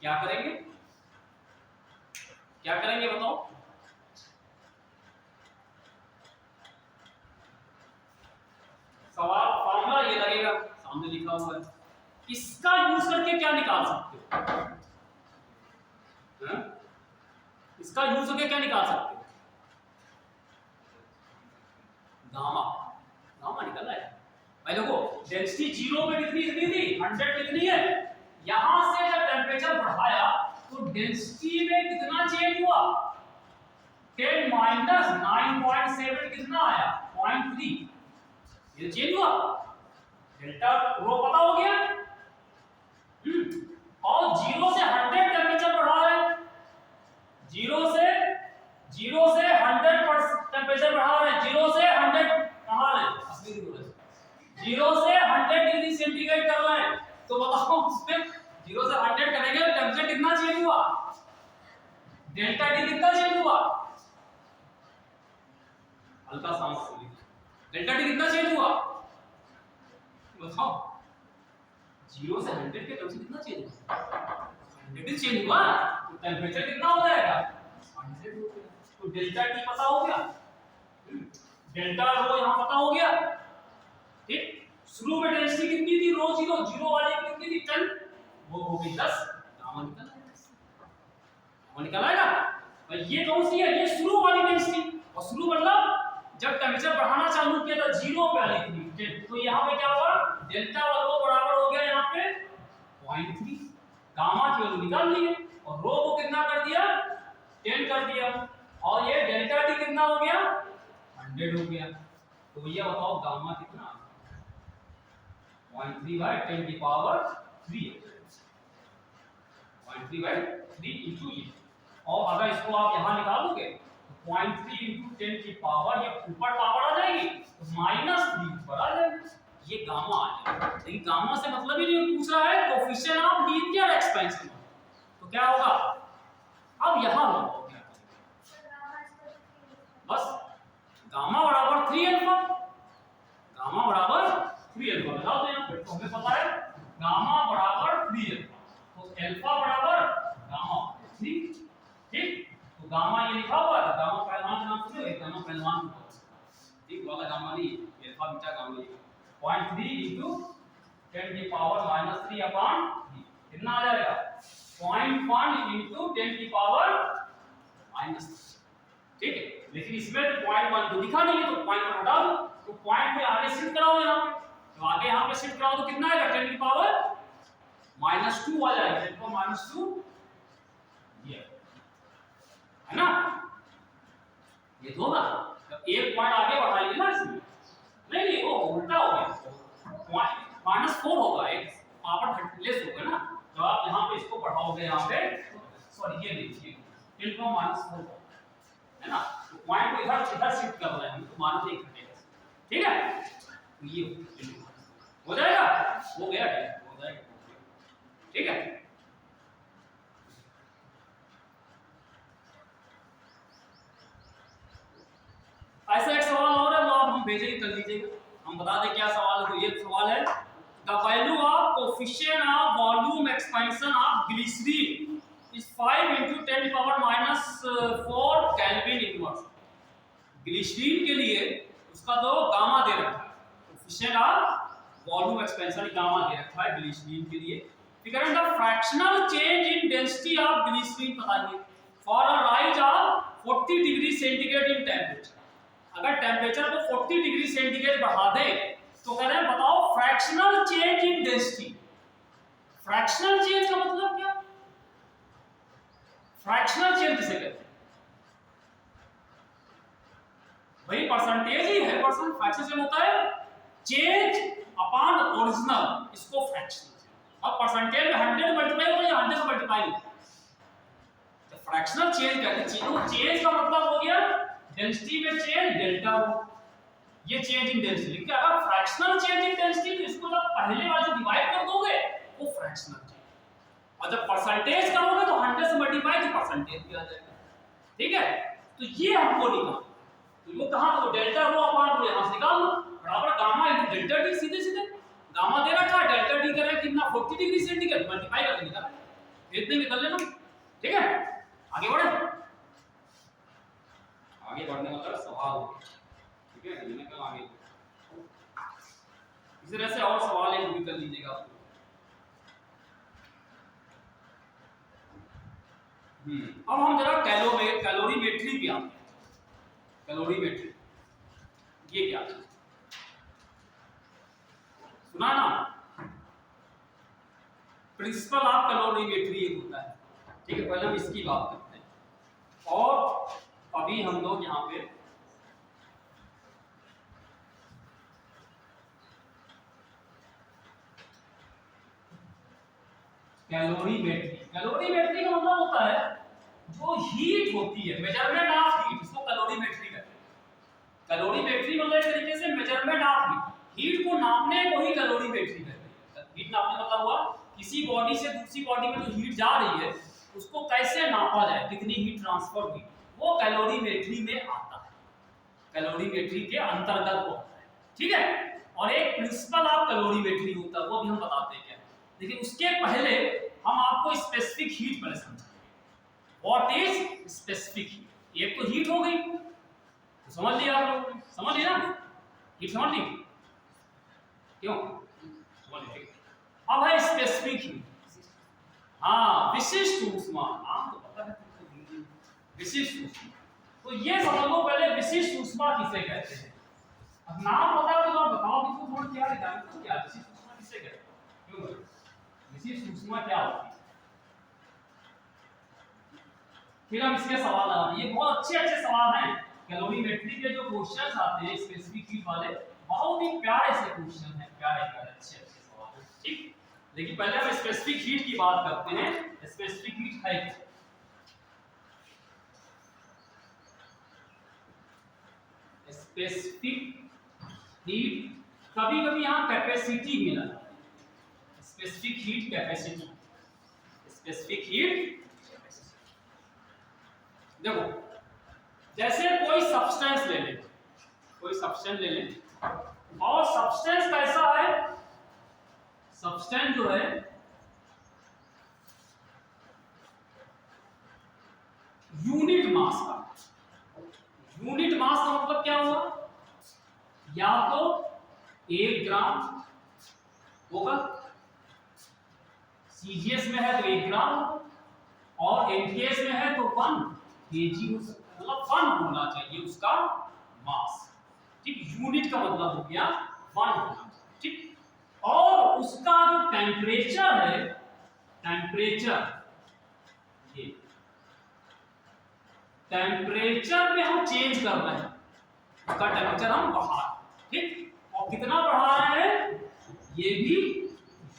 क्या करेंगे, क्या करेंगे बताओ। सवाल फॉर्मूला ये लगेगा, सामने लिखा हुआ है, इसका यूज करके क्या निकाल सकते हो, इसका यूज करके क्या निकाल सकते हो, गामा, गामा निकल आएगा भाई। देखो डेंसिटी 0 पे कितनी थी, 100 कितनी है, यहां से जब टेंपरेचर बढ़ाया तो डेंसिटी में कितना चेंज हुआ, 10 माइनस 9.7 कितना आया, 0.3, ये चेंज हुआ, डेल्टा रो पता हो गया। और 0 से 100 टेंपरेचर बढ़ा है, 0 से 100 टेंपरेचर बढ़ा रहे हैं, 0 से 100 कहां है, 0 से 100 डिग्री सेंटीग्रेड कर रहे हैं, तो बताओ उसमें 0 से 100 करेंगे टेंपरेचर कितना चेंज हुआ, डेल्टा टी कितना चेंज हुआ, हल्का सांस लीजिए, डेल्टा टी कितना चेंज हुआ बताओ, 0 से 100 के टेंपरेचर कितना चेंज हुआ, 100 चेंज हुआ, तो टेंपरेचर कितना हो जाएगा 100 हो गया। तो डेल्टा टी पता हो गया, डेल्टा रो यहां पता हो गया, ठीक। शुरू में डेंसिटी कितनी थी, रो 0, 0 वाली कितनी थी 10, वो हो गई 10, गामा निकल आएगा, गामा निकल आएगा भाई। ये कौन सी है, ये शुरू वाली डेंसिटी, और शुरू मतलब जब टेंपरेचर बढ़ाना चालू किया था 0 पे आई थी, तो यहाँ पे क्या हुआ, डेल्टा और रो बराबर हो गया यहाँ पे 0.3, गामा की वैल्यू निकाल ली है, और रो को कितना कर दिया 10 कर दिया, और ये डेल्टा टी कितना हो गया 100 हो गया। तो ये बताओ गामा कितना, 0.3 by 10 की पावर 3, 0.3 by 3 into ये, और अगर इसको आप यहाँ निकालोगे 0.3 into 10 की पावर, ये ऊपर पावर आ जाएगी तो -3 ऊपर आ जाएगी, ये गामा आ जाएगा। लेकिन गामा से मतलब ही नहीं पूछ रहा है कोफिशिएंट ऑफ लीनियर एक्सपेंशन, तो क्या होगा, अब यहाँ हो गया बस गामा बराबर 3 अल्फा, गामा बराबर 3 अल्फा लगाओ, तो यहाँ पे तो हमें पता है गामा बराबर 3 अल्फा, तो अल्फा बराबर गामा 3, ठीक। तो गामा ये लिखा हुआ है, गामा पहलवान का नाम सुने, गामा पहलवान, ठीक वाला गामा नहीं, अल्फा बीटा गामा लिखा 0.3 into 10 की पावर -3 अपॉन कितना आ जाएगा 0.1 into 10 की पावर -3, ठीक है। लेकिन इसमें तो 0.1 तो लिखा नहीं है, तो पॉइंट हटा दो, तो पॉइंट पे आगे शिफ्ट कराओ यहाँ पे, तो आगे यहाँ पे शिफ्ट कराओ तो कितना आएगा 10 की पावर -2 आ जाएगा, 10 की पावर -2 ये है ना, ये तो होगा। तो एक पॉइंट आगे बढ़ाइए ना इसमें, नहीं वो उल्टा हो गया, -4 होगा, एक पावर लेस होगा ना, तो आप यहाँ पे इसको बढ़ाओगे, यहाँ पे सॉरी ये देखिए 10 को -4 है ना, तो पॉइंट को इधर शिफ्ट कर रहे हैं हम, तो -1 घटेगा, ठीक है, तो ये हो जाएगा, हो गया, हो जाएगा, ठीक है। ऐसा एक सवाल और है, वो आप हम भेजेंगे, कर लीजिएगा, हम बता दें क्या सवाल है। तो ये सवाल है, the value of coefficient of volume expansion of glycerine is 5 × 10⁻⁴ kelvin inverse. Glycerine के लिए उसका तो गामा दे रखा है, coefficient of volume expansion gamma दे रखा है ग्लिसरीन के लिए। Figure the fractional change in density of glycerine बताइए for a rise of 40 degree centigrade in temperature. अगर टेम्परेचर को 40 डिग्री सेंटीग्रेड बढ़ा दें तो कह रहे हैं बताओ fractional change in density. Fractional change का मतलब क्या, फ्रैक्शनल चेंज किसे कहते हैं भाई, परसेंटेज ही है, परसेंट फ्रैक्शन चेंज होता है चेंज अपॉन ओरिजिनल, इसको फ्रैक्शनल। अब परसेंटेज में 100 मल्टीप्लाई होता है या 100 मल्टीप्लाई होता है, तो फ्रैक्शनल चेंज कहते हैं। चेंज का मतलब हो गया डेंसिटी में चेंज डेल्टा हो, ये चेंज इन डेंसिटी। क्या अगर फ्रैक्शनल चेंज इन डेंसिटी तो इसको जब पहले वाले से डिवाइड कर दोगे वो फ्रैक्शनल चेंज, और जब परसेंटेज करोगे तो 100 से मल्टीप्लाई तो परसेंटेज भी आ जाएगा, ठीक है। तो ये हमको निकाल, तो वो कहां, तो डेल्टा रो अपॉन रो यहां से निकाल लो, बराबर गामा इनटू डेल्टा टी, सीधे सीधे गामा दे रखा है, डेल्टा टी करें कितना 40 डिग्री सेंटीग्रेड, मल्टीप्लाई करके निकाला, इतने में कर लेना, ठीक है। आगे बढ़े, आगे बढ़ने वाला सवाल, ठीक है, मैंने कल आगे इसी तरह से और सवाल एक भी कर लीजिएगा आप। अब हम जरा कैलोरीमेट्री पे आते हैं। कैलोरीमेट्री ये क्या है, सुना ना, प्रिंसिपल ऑफ कैलोरीमेट्री एक होता है, ठीक है। पहले हम इसकी बात करते हैं, और अभी हम लोग यहाँ पे कैलोरीमेट्री, कैलोरीमेट्री का मतलब होता है जो हीट होती है, मेजरमेंट ऑफ हीट, इसको कैलोरीमेट्री कहते हैं। कैलोरीमेट्री मतलब एक तरीके से मेजरमेंट ऑफ हीट, हीट को नापने को ही कैलोरीमेट्री कहते हैं। हीट नापने मतलब हुआ किसी बॉडी से दूसरी बॉडी में जो हीट जा रही है उसको कैसे नापा जाए, कितनी हीट ट्रांसफर हुई, वो कैलोरीमेट्री में आता है, कैलोरीमेट्री के अंतर्गत वो आता है, ठीक है। और एक प्रिंसिपल ऑफ कैलोरीमेट्री होता है, वो भी हम बताते हैं क्या। देखिए उसके पहले हम आपको स्पेसिफिक हीट पहले समझाएंगे। व्हाट इज स्पेसिफिक हीट, एक तो हीट हो गई, तो समझ लिया आप लोग, समझ लिया ना, हीट समझ ली, क्यों समझ ली, ठीक। अब है स्पेसिफिक हीट, हाँ विशिष्ट ऊष्मा, नाम तो पता है, विशिष्ट ऊष्मा। तो ये समझ लो पहले विशिष्ट ऊष्मा किसे कहते हैं। अब नाम पता है तो आप बताओ कि तुम थोड़ा क्या जानते हो, क्या विशिष्ट ऊष्मा किसे कहते हैं, क्यों विशिष्ट ऊष्मा क्या होती है। फिर हम इसके सवाल लगाते हैं, ये बहुत अच्छे अच्छे सवाल हैं कैलोरीमेट्री के, जो क्वेश्चंस आते हैं स्पेसिफिक हीट वाले, बहुत ही प्यारे से क्वेश्चन हैं, प्यारे प्यारे अच्छे अच्छे सवाल हैं, ठीक। लेकिन पहले हम स्पेसिफिक हीट की बात करते हैं। स्पेसिफिक हीट है क्या, स्पेसिफिक हीट, कभी कभी यहाँ कैपेसिटी मिला जाता है, specific heat capacity, specific heat capacity. देखो जैसे कोई सब्सटेंस ले लें, कोई सब्सटेंस ले लें, और सब्सटेंस कैसा है, सब्सटेंस जो है यूनिट मास का, यूनिट मास का मतलब क्या हुआ, या तो 1 ग्राम होगा, सीजीएस में है तो 1 ग्राम, और एनटीएस में है तो 1 केजी हो सकता है, मतलब 1 होना चाहिए उसका मास, ठीक। यूनिट का मतलब हो गया 1 होना चाहिए, ठीक, और उसका जो टेम्परेचर है, टेम्परेचर, ये टेम्परेचर में हम चेंज कर रहे हैं, उसका टेम्परेचर हम बढ़ा रहे हैं, ठीक, और कितना बढ़ा रहे हैं, ये भी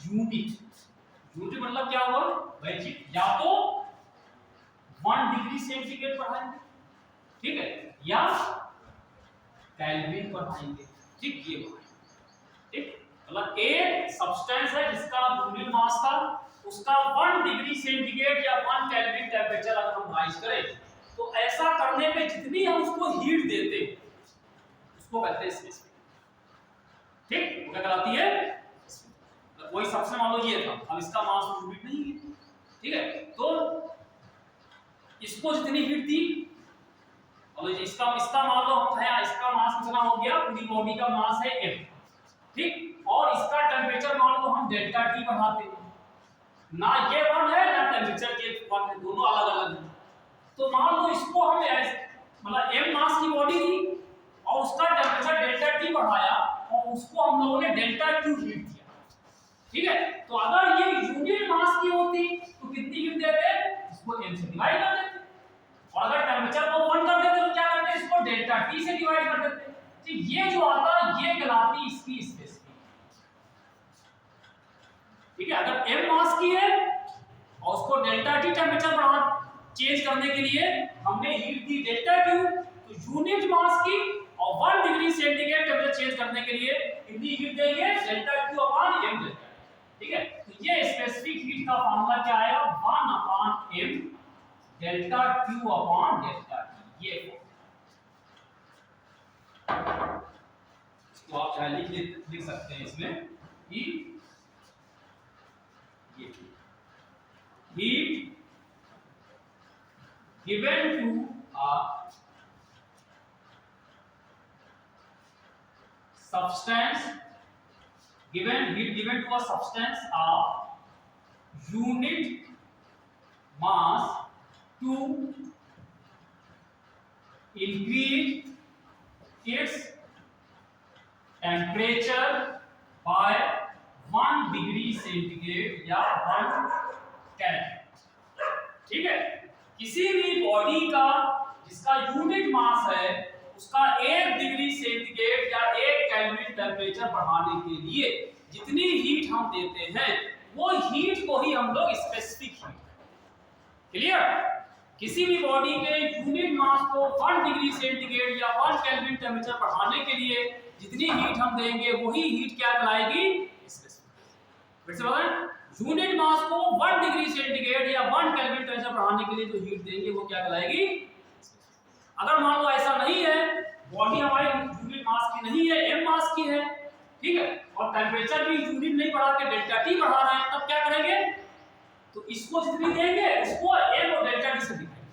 यूनिट। यूनिट मतलब क्या हुआ भाई जी, या तो 1 डिग्री सेंटीग्रेड बढ़ाएंगे, ठीक है, या केल्विन बढ़ाएंगे, ठीक, ये बढ़ाएंगे, ठीक, मतलब एक सब्सटेंस है जिसका यूनिट मास था, उसका 1 डिग्री सेंटीग्रेड या 1 केल्विन टेम्परेचर अगर हम राइज करें, तो ऐसा करने पे जितनी हम उसको हीट देते उसको कहते हैं स्पेसिफिक, ठीक, वो क्या कहलाती है, वही सबसे मान लो ये था, अब इसका मास यूनिट नहीं है, ठीक है, तो इसको जितनी हीट दी, और इसका मान लो हम है, इसका मास कितना हो गया, पूरी बॉडी का मास है m, ठीक, और इसका टेम्परेचर मान लो हम डेल्टा T बढ़ाते हैं, ना ये 1 है ना टेम्परेचर के 1 है, दोनों अलग अलग हैं, तो मान लो इसको हम मतलब m मास की बॉडी थी और उसका टेम्परेचर डेल्टा T बढ़ाया और उसको हम लोगों ने डेल्टा Q हीट दिया, ठीक है, तो अगर ये यूनिट मास की होती तो कितनी हीट देते, इसको m से डिवाइड कर देते, और अगर टेम्परेचर को 1 कर देते तो क्या करते, इसको डेल्टा T से डिवाइड कर देते, तो ये जो आता ये कहलाती इसकी स्पेसिफिक, ठीक है, अगर m मास की है और उसको डेल्टा T टेम्परेचर बढ़ा चेंज करने के लिए हमने हीट दी डेल्टा Q, तो यूनिट मास की और 1 डिग्री सेंटीग्रेड टेम्परेचर चेंज करने के लिए कितनी हीट देंगे, delta Q upon m delta, ठीक है, तो ये स्पेसिफिक हीट का फार्मूला क्या आएगा, 1 upon m delta Q upon delta T, ये इसको आप चाहे लिख सकते हैं इसमें कि ये heat given to a substance, heat given to a substance of unit mass to increase its temperature by 1 degree centigrade या 1 केल्विन, ठीक है, किसी भी बॉडी का जिसका यूनिट मास है उसका 1 डिग्री सेंटीग्रेड या 1 केल्विन टेम्परेचर बढ़ाने के लिए जितनी हीट हम देते हैं वो हीट को ही हम लोग स्पेसिफिक हीट, क्लियर, किसी भी बॉडी के यूनिट मास को 1 डिग्री सेंटीग्रेड या 1 केल्विन टेम्परेचर बढ़ाने के लिए जितनी हीट हम देंगे वही हीट क्या कहलाएगी, स्पेसिफिक, फिर से बताएं, यूनिट मास को 1 डिग्री सेंटीग्रेड या 1 केल्विन टेम्परेचर बढ़ाने के लिए जो हीट देंगे वो क्या कहलाएगी, अगर मान लो ऐसा नहीं है, बॉडी हमारी यूनिट मास की नहीं है, m मास की है, ठीक है, और टेम्परेचर भी यूनिट नहीं बढ़ा के डेल्टा T बढ़ा रहे हैं, तब क्या करेंगे, तो इसको जितनी देंगे उसको m और डेल्टा T से डिवाइड,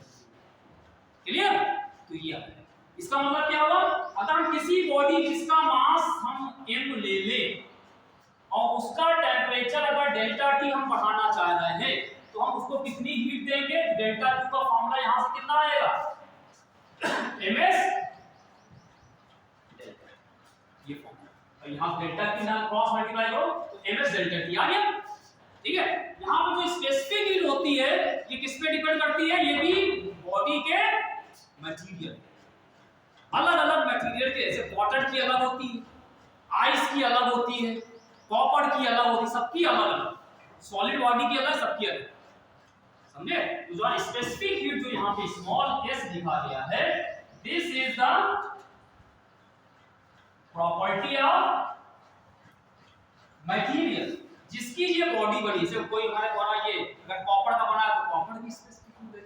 क्लियर, तो ये है, इसका मतलब क्या हुआ, अगर हम किसी बॉडी जिसका मास हम m ले ले और उसका टेम्परेचर अगर डेल्टा T हम बढ़ाना चाह रहे हैं तो हम उसको कितनी हीट देंगे, डेल्टा Q का फार्मूला यहां से कितना आएगा, ms डेल्टा, ये फार्मूला, और यहां डेल्टा T ना क्रॉस मल्टीप्लाई करो तो ms डेल्टा T आ गया, ठीक है, यहां पर जो स्पेसिफिक हीट होती है ये किस पे डिपेंड करती है, ये भी बॉडी के मटेरियल, अलग अलग मटेरियल के, जैसे वाटर की अलग होती है, आइस की अलग होती है, कॉपर की अलग होती, सबकी अलग अलग, सॉलिड बॉडी की अलग, सबकी अलग, समझे, तो जो स्पेसिफिक हीट जो यहाँ पे स्मॉल s लिखा गया है, this is the property of material, जिसकी ये बॉडी बनी, जैसे कोई हमारे द्वारा ये अगर कॉपर का बना है तो कॉपर की स्पेसिफिक हीट है,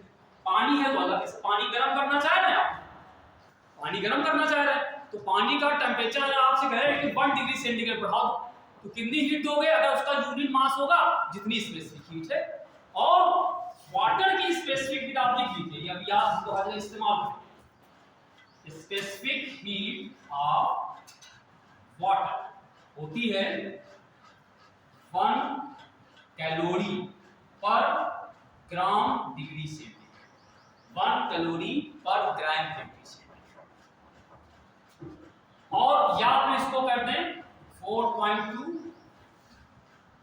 पानी है तो अलग, जैसे पानी गर्म करना चाह रहे हैं आप, पानी गर्म करना चाह रहे हैं तो पानी का टेम्परेचर अगर आपसे कहे कि 1 डिग्री सेंटीग्रेड बढ़ा दो तो कितनी हीट दोगे, अगर उसका यूनिट मास होगा जितनी स्पेसिफिक हीट है, और वाटर की स्पेसिफिक हीट आप लिख लीजिए, अब याद तो हर इस्तेमाल करें, स्पेसिफिक हीट ऑफ वाटर होती है 1 कैलोरी पर ग्राम डिग्री सेंटीग्रेड, 1 कैलोरी पर ग्राम डिग्री सेंटीग्रेड, और या तो इसको कर दें 4.2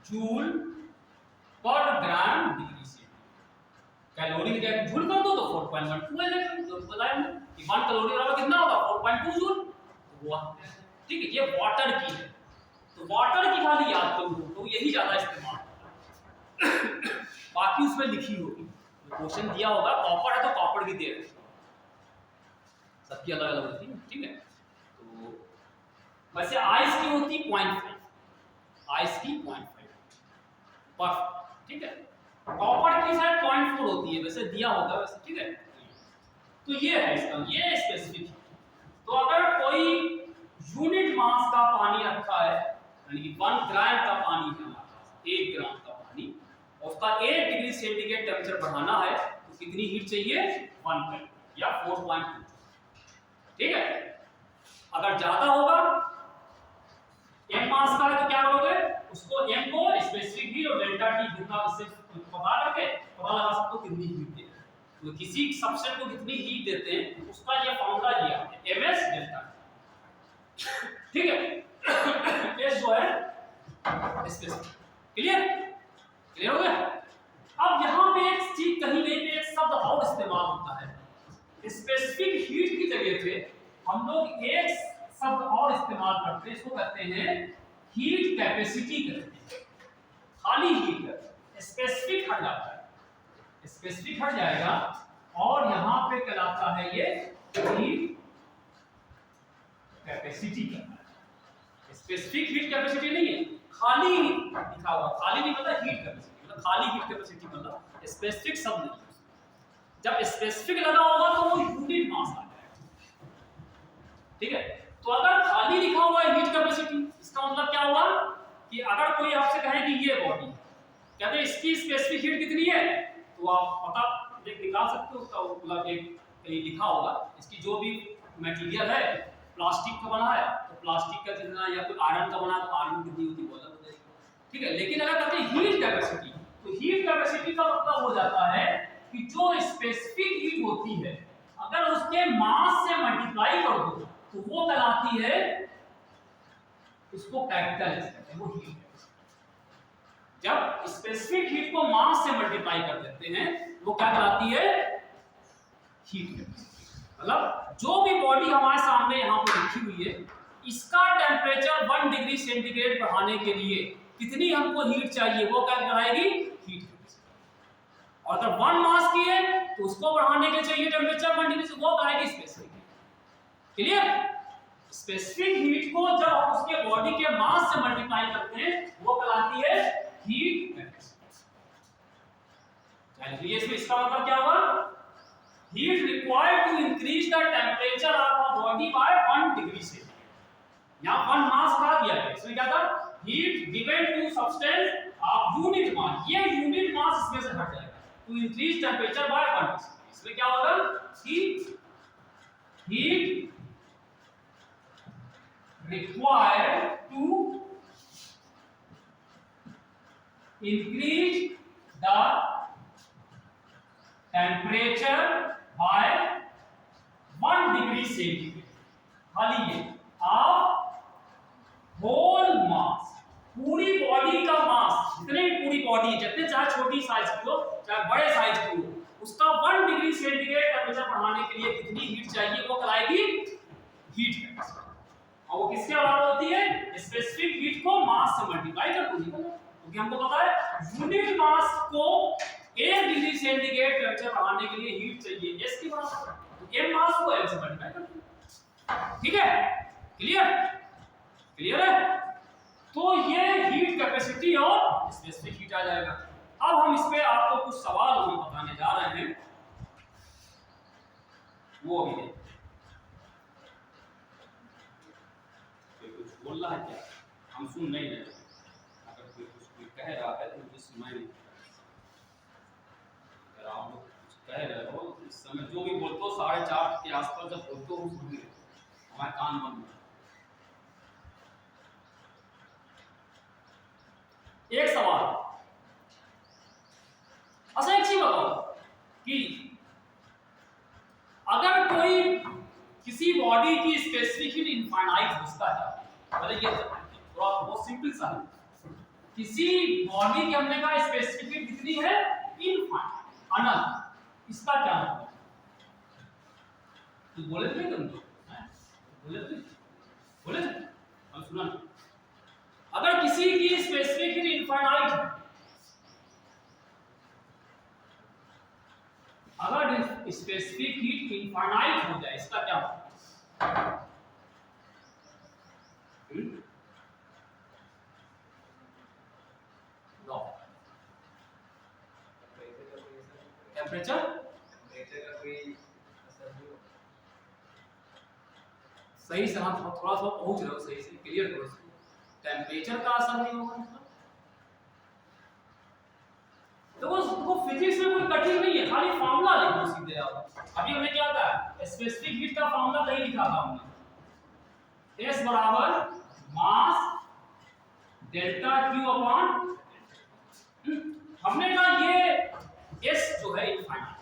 जूल पर ग्राम डिग्री सेंटीग्रेड। कैलोरी का जूल कर दो तो 4.12 आ जाएगा, जो बताया हमने कि 1 कैलोरी बराबर कितना होगा 4.2 जूल। हुआ ठीक है, ये वाटर की है, तो वाटर की खाली याद करो तो यही ज्यादा इस्तेमाल बाकी उसमें लिखी होगी, क्वेश्चन दिया होगा कॉपर है तो कॉपर की दे रहे, सबकी अलग अलग होती है। ठीक है, तो वैसे आइस की होती 0.5, आइस की 0.5 बर्फ। ठीक है, कॉपर की शायद 0.4 होती है, वैसे दिया होगा वैसे। ठीक है, तो ये है इसका, ये स्पेसिफिक। तो अगर कोई यूनिट मास का पानी रखा है, यानी कि 1 ग्राम का पानी है हमारे पास, 1 ग्राम का पानी, और उसका 1 डिग्री सेंटीग्रेड टेम्परेचर बढ़ाना है तो कितनी हीट चाहिए 1 कैलोरी या 4.2। ठीक है, अगर ज्यादा होगा m मास का है तो क्या करोगे, उसको m को स्पेसिफिक हीट और डेल्टा टी जितना इससे पता करके पता लगा सकते हो कितनी हीट देते हैं। तो किसी सब्सटेंस को कितनी हीट देते हैं उसका ये फॉर्मूला दिया है ms डेल्टा। ठीक है, ये जो है स्पेसिफिक। क्लियर क्लियर हो गया। अब यहाँ पे एक चीज कहीं नहीं पे एक शब्द और इस्तेमाल होता है, स्पेसिफिक हीट की जगह पे हम लोग एक शब्द और इस्तेमाल करते हैं, इसको कहते हैं हीट कैपेसिटी कहते हैं। खाली हीट स्पेसिफिक हट जाता है, स्पेसिफिक हट जाएगा और यहाँ पे कहलाता है ये हीट कैपेसिटी कहता है। स्पेसिफिक हीट कैपेसिटी नहीं है, खाली लिखा हुआ, खाली नहीं मतलब हीट कैपेसिटी, मतलब खाली हीट कैपेसिटी मतलब स्पेसिफिक शब्द नहीं। जब स्पेसिफिक लगा होगा तो वो यूनिट मास आ जाएगा। ठीक है, तो अगर खाली लिखा हुआ है हीट कैपेसिटी, इसका मतलब क्या हुआ कि अगर कोई आपसे कहे कि ये बॉडी कहते हैं इसकी स्पेसिफिक हीट कितनी है, तो आप पता निकाल सकते हो उसका, मतलब एक कहीं लिखा होगा इसकी जो भी मटेरियल है प्लास्टिक का बना है तो प्लास्टिक का जितना, या कोई आयरन का बना है तो आयरन कितनी होती है वो अलग हो जाएगी। ठीक है, लेकिन अगर कहते हैं हीट कैपेसिटी, तो हीट कैपेसिटी का मतलब हो जाता है कि जो स्पेसिफिक हीट होती है अगर उसके मास से मल्टीप्लाई कर दो तो वो कहलाती है, उसको कैपिटल एस कहते हैं, वो हीट कैपेसिटी। जब स्पेसिफिक हीट को मास से मल्टीप्लाई कर देते हैं वो क्या कहलाती है हीट कैपेसिटी। मतलब जो भी बॉडी हमारे सामने यहाँ पर लिखी हुई है इसका टेम्परेचर 1 डिग्री सेंटीग्रेड बढ़ाने के लिए कितनी हमको हीट चाहिए वो क्या कहलाएगी हीट कैपेसिटी। और अगर 1 मास की है तो उसको बढ़ाने के चाहिए टेम्परेचर 1 डिग्री से, वो कहलाएगी स्पेसिफिक। क्लियर, स्पेसिफिक हीट को जब हम उसके बॉडी के मास से मल्टीप्लाई करते हैं वो कहलाती है हीट कैपेसिटी। चलिए इसमें इसका मतलब क्या हुआ, heat required to increase the temperature of a body by 1 degree C। यहाँ 1 मास हटा दिया है, इसमें क्या था heat given to substance of unit mass, ये unit mass इसमें से हट जाएगा to increase temperature by 1 degree C। इसमें क्या होगा कि heat required to increase the temperature by 1 degree centigrade, खाली ये ऑफ होल मास, पूरी बॉडी का मास, जितने भी पूरी बॉडी जितने चाहे छोटी साइज की हो चाहे बड़े साइज की हो, उसका 1 डिग्री सेंटीग्रेड टेम्परेचर बढ़ाने के लिए कितनी हीट चाहिए वो कहलाएगी हीट कैपेसिटी। और वो किसके बराबर होती है स्पेसिफिक हीट को मास से मल्टीप्लाई कर दो, क्योंकि हमको पता है यूनिट मास को 1 डिग्री सेंटीग्रेड टेम्परेचर बढ़ाने के लिए हीट चाहिए s के बराबर, तो m मास को m से मल्टीप्लाई कर दो। ठीक है, क्लियर क्लियर है। तो ये हीट कैपेसिटी और स्पेसिफिक हीट आ जाएगा। अब हम इस पे आपको कुछ सवाल हम बताने जा रहे हैं, वो भी है कुछ बोल रहा है क्या, हम सुन नहीं रहे, अगर कोई कह रहा है तो मुझे सुनाई नहीं, अगर आप लोग कुछ कह रहे हो इस समय जो भी बोलते हो 4:30 के आसपास जब बोलते हो सुन रहे हो, हमारे कान बंद है। एक सवाल, अच्छा एक चीज बताओ कि अगर कोई किसी बॉडी की स्पेसिफिक हीट इनफाइनाइट होता है, मतलब ये थोड़ा बहुत सिंपल सा है। किसी बॉडी की हमने कहा स्पेसिफिक हीट कितनी है, इनफाइनाइट, अनंत। इसका क्या मतलब, तो बोले थे तुम तो, बोले थे हम सुना नहीं। अगर किसी की स्पेसिफिक हीट इनफाइनाइट है, अगर स्पेसिफिक हीट इनफाइनाइट हो जाए, इसका क्या मतलब, टेम्परेचर टेम्परेचर का कोई असर नहीं होगा। सही से, हम थोड़ा सा पहुंच रहे हो, सही से क्लियर करो। टेम्परेचर का असर नहीं होगा मतलब, देखो फिजिक्स में कोई कठिन नहीं है, खाली फार्मूला लिखो सीधे आप। अभी हमने क्या था, स्पेसिफिक हीट का फार्मूला कहीं लिखा था हमने, S बराबर मास डेल्टा Q अपॉन, हमने कहा ये S जो है इनफाइनाइट,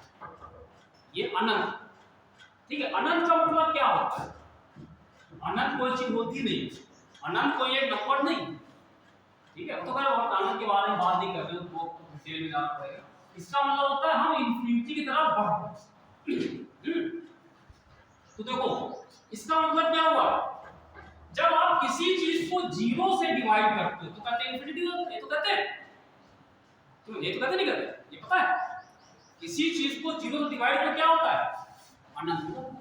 ये अनंत, ठीक है। अनंत का मतलब क्या होता है, अनंत कोई चीज होती नहीं, अनंत कोई एक नंबर नहीं, ठीक है। तो खैर अनंत के बारे में बात नहीं करते, तो डिटेल में जाना पड़ेगा। इसका मतलब होता है हम इन्फिनिटी की तरफ बढ़ रहे हैं। तो देखो इसका मतलब क्या हुआ, जब आप किसी चीज को जीरो से डिवाइड करते हो तो कहते हैं इन्फिनिटी होता है, ये तो कहते हैं, तुम ये तो कहते नहीं कहते, ये पता है, किसी चीज को जीरो से डिवाइड करके क्या होता है, अनंत होता है।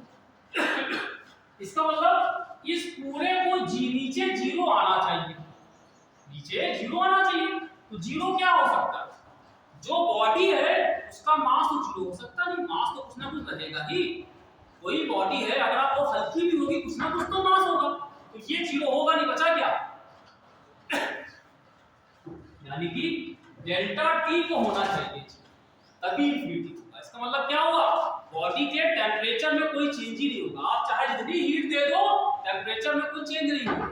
इसका मतलब इस पूरे को नीचे जीरो आना चाहिए, नीचे जीरो आना चाहिए। तो जीरो क्या हो सकता है, जो बॉडी है उसका मास तो जीरो हो सकता नहीं, मास तो कुछ ना कुछ रहेगा ही। कोई बॉडी है अगर आप वो हल्की भी होगी, कुछ ना कुछ तो मास होगा, तो ये जीरो होगा नहीं, बचा क्या, यानी कि डेल्टा टी को होना चाहिए तभी इन्फिनिटी होगा। इसका मतलब क्या हुआ, बॉडी के टेम्परेचर में कोई चेंज ही नहीं होगा, आप चाहे जितनी हीट दे दो टेम्परेचर में कोई चेंज नहीं होगा।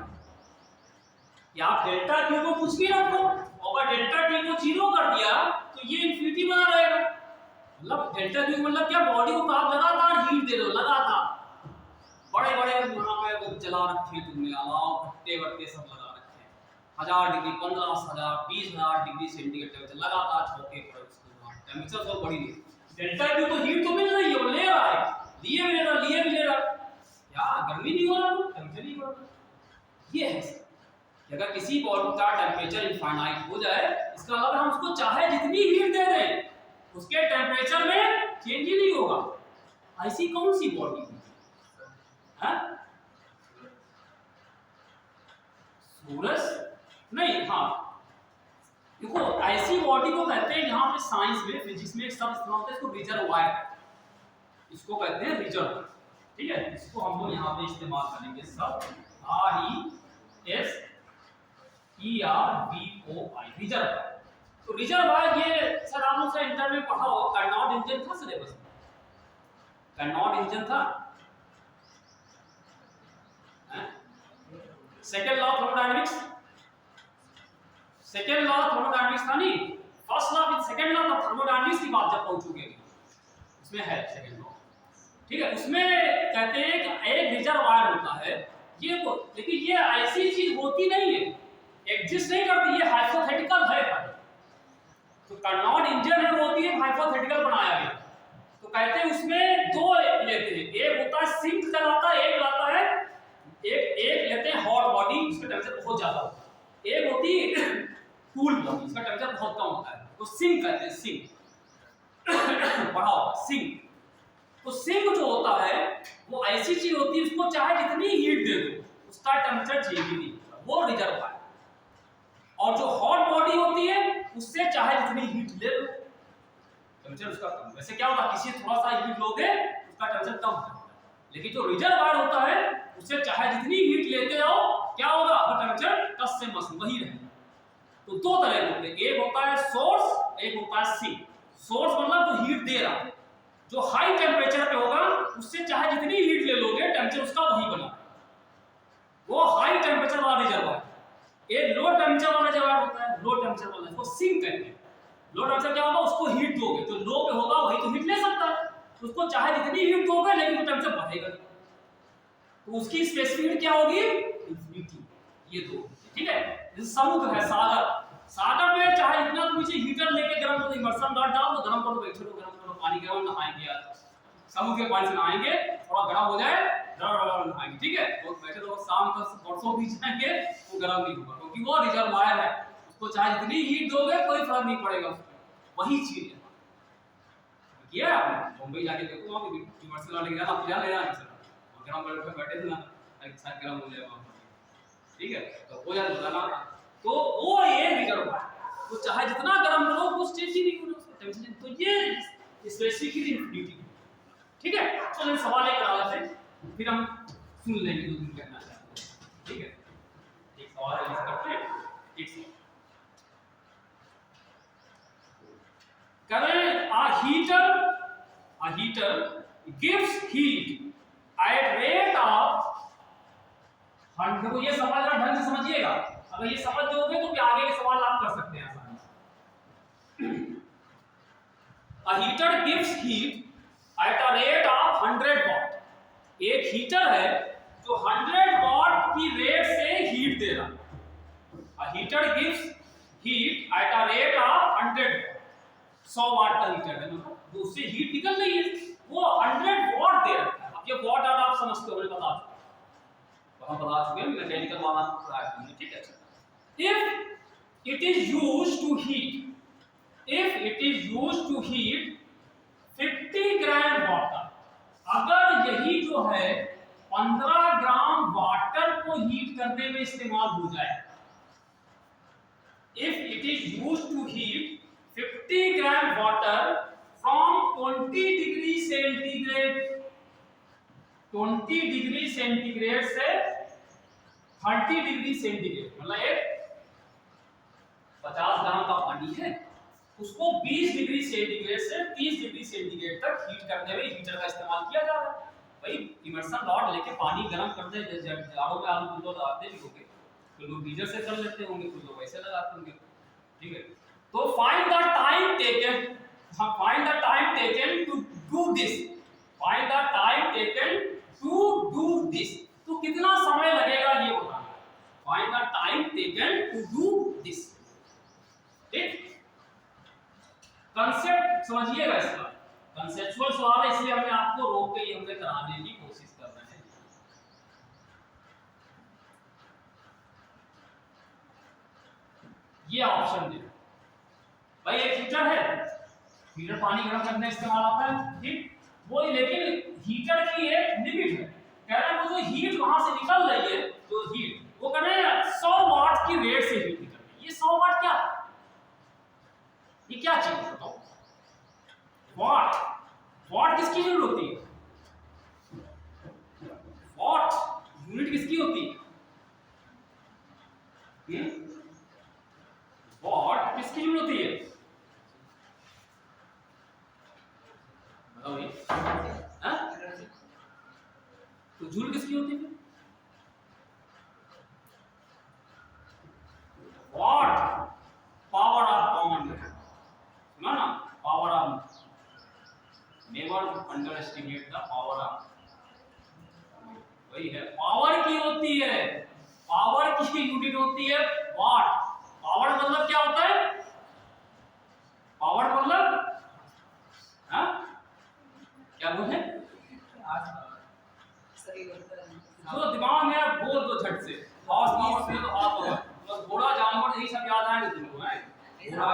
या आप डेल्टा टी को कुछ भी रखो, अगर डेल्टा टी को जीरो कर दिया तो ये इन्फिनिटी बना रहेगा। मतलब डेल्टा टी मतलब क्या, बॉडी को आप लगातार हीट दे दो, लगातार बड़े बड़े वहां पे वो जला रखे हैं तुमने, अलाव भट्टे वट्टे सब लगा रखे हैं, 1000 डिग्री 15,000 20,000 डिग्री सेंटीग्रेड टेम्परेचर लगातार छोके पर उसको टेम्परेचर सब बढ़ी रही। डेल्टा टी तो हीट तो मिल रही है, वो ले रहा है, लिए भी ले रहा, लिए भी ले रहा, क्या गर्मी नहीं हो रहा, टेम्परेचर नहीं बढ़ रहा। ये है अगर किसी बॉडी का टेम्परेचर इनफाइनाइट हो जाए, इसका मतलब हम उसको चाहे जितनी हीट दे दें उसके टेम्परेचर में चेंज ही नहीं होगा। ऐसी कौन सी बॉडी है, सूरज नहीं, हाँ देखो ऐसी बॉडी को कहते हैं, यहाँ पे साइंस में फिजिक्स में एक शब्द इस्तेमाल होता है, इसको रिजर्वायर, इसको कहते हैं रिजर्व, ठीक है। इसको हम लोग यहाँ पे इस्तेमाल करेंगे शब्द RESERVOI, रिजर्वायर। तो रिजर्वायर ये सर आप लोग से इंटर में पढ़ा हो, कार्नोट इंजन था सिलेबस में, कार्नोट इंजन था, second law thermodynamics, second law thermodynamics था नहीं, first law with second law thermodynamics की बात जब पहुंचोगे उसमें है सेकंड लॉ, ठीक है। उसमें कहते हैं कि एक रिजर्वायर होता है, ये को लेकिन ये ऐसी चीज होती नहीं है, एग्जिस्ट नहीं करती, ये हाइपोथेटिकल है। तो कार्नोट इंजन है वो होती है हाइपोथेटिकल बनाया गया। तो कहते हैं उसमें दो लेते हैं, एक होता है सिंक चलाता है, एक लाता है, एक लेते हैं हॉट बॉडी, इसका टेंपरेचर बहुत ज्यादा होता है, एक होती है कूल बॉडी, इसका टेंपरेचर बहुत कम होता है, तो सिंक कहते हैं, सिंक बड़ा होता है सिंक। तो सिंक जो होता है वो ऐसी चीज होती है, उसको चाहे जितनी हीट दे दो उसका टेंपरेचर चेंज ही नहीं होता, वो रिजर्वायर। और जो हॉट बॉडी होती है उससे चाहे जितनी हीट ले लो टेंपरेचर उसका कम। वैसे क्या होता है, किसी थोड़ा सा हीट लोगे उसका टेंपरेचर कम होता है, लेकिन जो रिजर्वायर होता है उससे चाहे जितनी हीट लेते हो क्या होगा, वो टेंपरेचर कस से मस वही रहेगा। तो दो तरह के होते हैं, एक होता है सोर्स, एक होता है सिंक। सोर्स मतलब जो हीट दे रहा है, जो हाई टेम्परेचर पे होगा उससे चाहे जितनी हीट ले लोगे टेंपरेचर उसका वही बना, वो हाई टेम्परेचर वाला रिजर्वायर। एक लो टेम्परेचर वाला रिजर्वायर होता है, लो टेम्परेचर वाला, इसको सिंक कहते हैं। लो टेम्परेचर क्या होगा, उसको हीट दोगे तो लो पे होगा वही तो हीट ले सकता है, उसको चाहे जितनी हीट दोगे लेकिन वो टेम्परेचर बढ़ेगा, तो उसकी स्पेसिफिक हीट क्या होगी, इन्फिनिटी। ये दो ठीक है। जैसे समुद्र है, सागर, सागर में चाहे इतना तुम इसे हीटर लेके गर्म करो, इमर्सन डॉट डाल दो, गर्म करो, बैठो गर्म करो, पानी गर्म, नहाएंगे यार, समुद्र के पानी से नहाएंगे, थोड़ा गर्म हो जाए नहाएंगे, ठीक है। तो बैठे तो शाम तक बरसों बीत जाएंगे वो गर्म नहीं होगा, क्योंकि वो रिजर्वायर है, उसको चाहे जितनी हीट दोगे कोई फर्क नहीं पड़ेगा उसको। वही चीज है किया आपने मुंबई जाके देखो, वहां पे इमर्सन वाले गया आप जा ले रहा है, गर्म कर बैठे थे ना, अच्छा गर्म हो जाएगा, ठीक है। तो हो जाए बताना, तो वो ये रिजर्व है, तो चाहे जितना गर्म करो वो चेंज ही नहीं होगा उसका टेंशन। तो ये स्पेसिफिकली ड्यूटी, ठीक है। चलो सवाल एक करा लेते हैं, फिर हम सुन लेंगे जो तुम कहना चाहते हो, ठीक है। एक सवाल है इसका, करते हैं एक सवाल करें। A heater gives heat at rate of 100, देखो ये सवाल जरा ढंग से समझिएगा, अगर ये समझ दोगे तो फिर आगे के सवाल आप कर सकते हैं आसानी से। A heater gives heat at a rate of 100 watt, एक हीटर है जो 100 वाट की रेट से हीट दे रहा है। A heater gives heat at a rate of 100 watt, 100 वाट का हीटर है, मतलब उससे हीट निकल रही है, वो 100 वाट दे रहा है। अब ये वाट आप समझते हो, मैंने बता चुका, हम बता चुके हैं मैकेनिकल वाला, ठीक है। If it is used to heat, if it is used to heat 50 gram water, अगर यही जो है 15 ग्राम वाटर को हीट करने में इस्तेमाल हो जाए, if it is used to heat 50 gram water from 20 degree centigrade, 20 degree centigrade से 30 डिग्री सेंटीग्रेड, मतलब एक 50 ग्राम का पानी है, उसको 20 डिग्री सेंटीग्रेड से 30 डिग्री सेंटीग्रेड तक हीट करने में हीटर का इस्तेमाल किया जा रहा है। भाई इमर्सन रॉड लेके पानी गर्म करते हैं, जाड़ों में आप कुछ लोग लगाते भी होंगे, कुछ लोग गीजर से कर लेते होंगे, कुछ लोग वैसे लगाते होंगे, ठीक है। तो find the time taken, find the time taken to do this, find the time taken to do this, तो कितना समय लगेगा ये बताना, find the time taken to do this, ठीक। कंसेप्ट समझिएगा इसका, कंसेप्चुअल सवाल है, इसलिए हमने आपको रोक के हमने कराने की कोशिश कर रहे हैं। ये ऑप्शन दे भाई, एक हीटर है, हीटर पानी गर्म करने इस्तेमाल आता है, ठीक, वो लेकिन हीटर की एक लिमिट है, कह रहे हैं वो जो हीट वहां से निकल रही है, जो हीट वो कह रहे हैं 100 वाट की रेट से हीट निकल रही है। ये 100 वाट क्या, ये क्या चीज है बताओ, वाट, वाट किसकी यूनिट होती है, वाट यूनिट किसकी होती है, वाट किसकी यूनिट होती है, बताओ ये, तो जूल किसकी होती है, वाट पावर ऑफ कॉमन, सुना ना, power of, never under estimate the power of, वही है, पावर की होती है, पावर की यूनिट होती है वाट। पावर मतलब क्या होता है, पावर मतलब क्या बोले, जो दिमाग में बोल दो झट से, पावर से तो आप होगा, बस घोड़ा जानवर यही सब याद आएंगे तुमको, हैं घोड़ा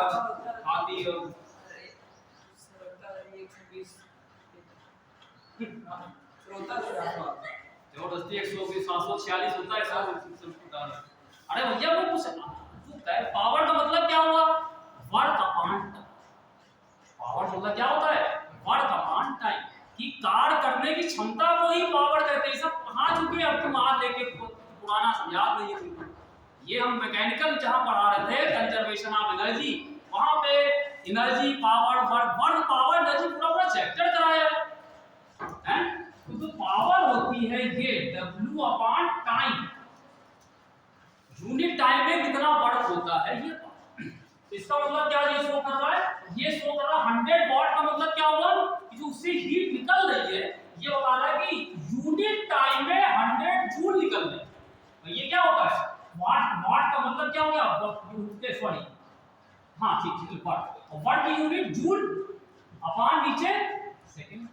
हाथी और जबरदस्ती 120 746 होता है सब। अरे भैया वो कुछ पावर का मतलब क्या हुआ, वर्क अपॉन टाइम, पावर मतलब क्या होता है, वर्क अपॉन टाइम, कि कार्य करने की क्षमता को ही पावर कहते हैं। सब कहाँ चुके अब तुम आज लेके पुराना याद नहीं है तुमको, ये हम मैकेनिकल जहाँ पढ़ा रहे थे कंजर्वेशन ऑफ एनर्जी, वहां पे energy power work power energy पूरा चैप्टर कराया है। तो पावर होती है ये W upon time, unit time में कितना वर्क होता है ये। इसका मतलब क्या ये शो कर रहा है, ये शो कर रहा है 100 वाट का मतलब क्या हुआ कि जो उससे हीट निकल रही है, ये बता रहा है कि यूनिट टाइम में 100 जूल निकल रही है। तो ये क्या होता है, वाट, वाट का हाँ ठीक ठीक वाट, और वाट की यूनिट जूल अपॉन नीचे सेकंड।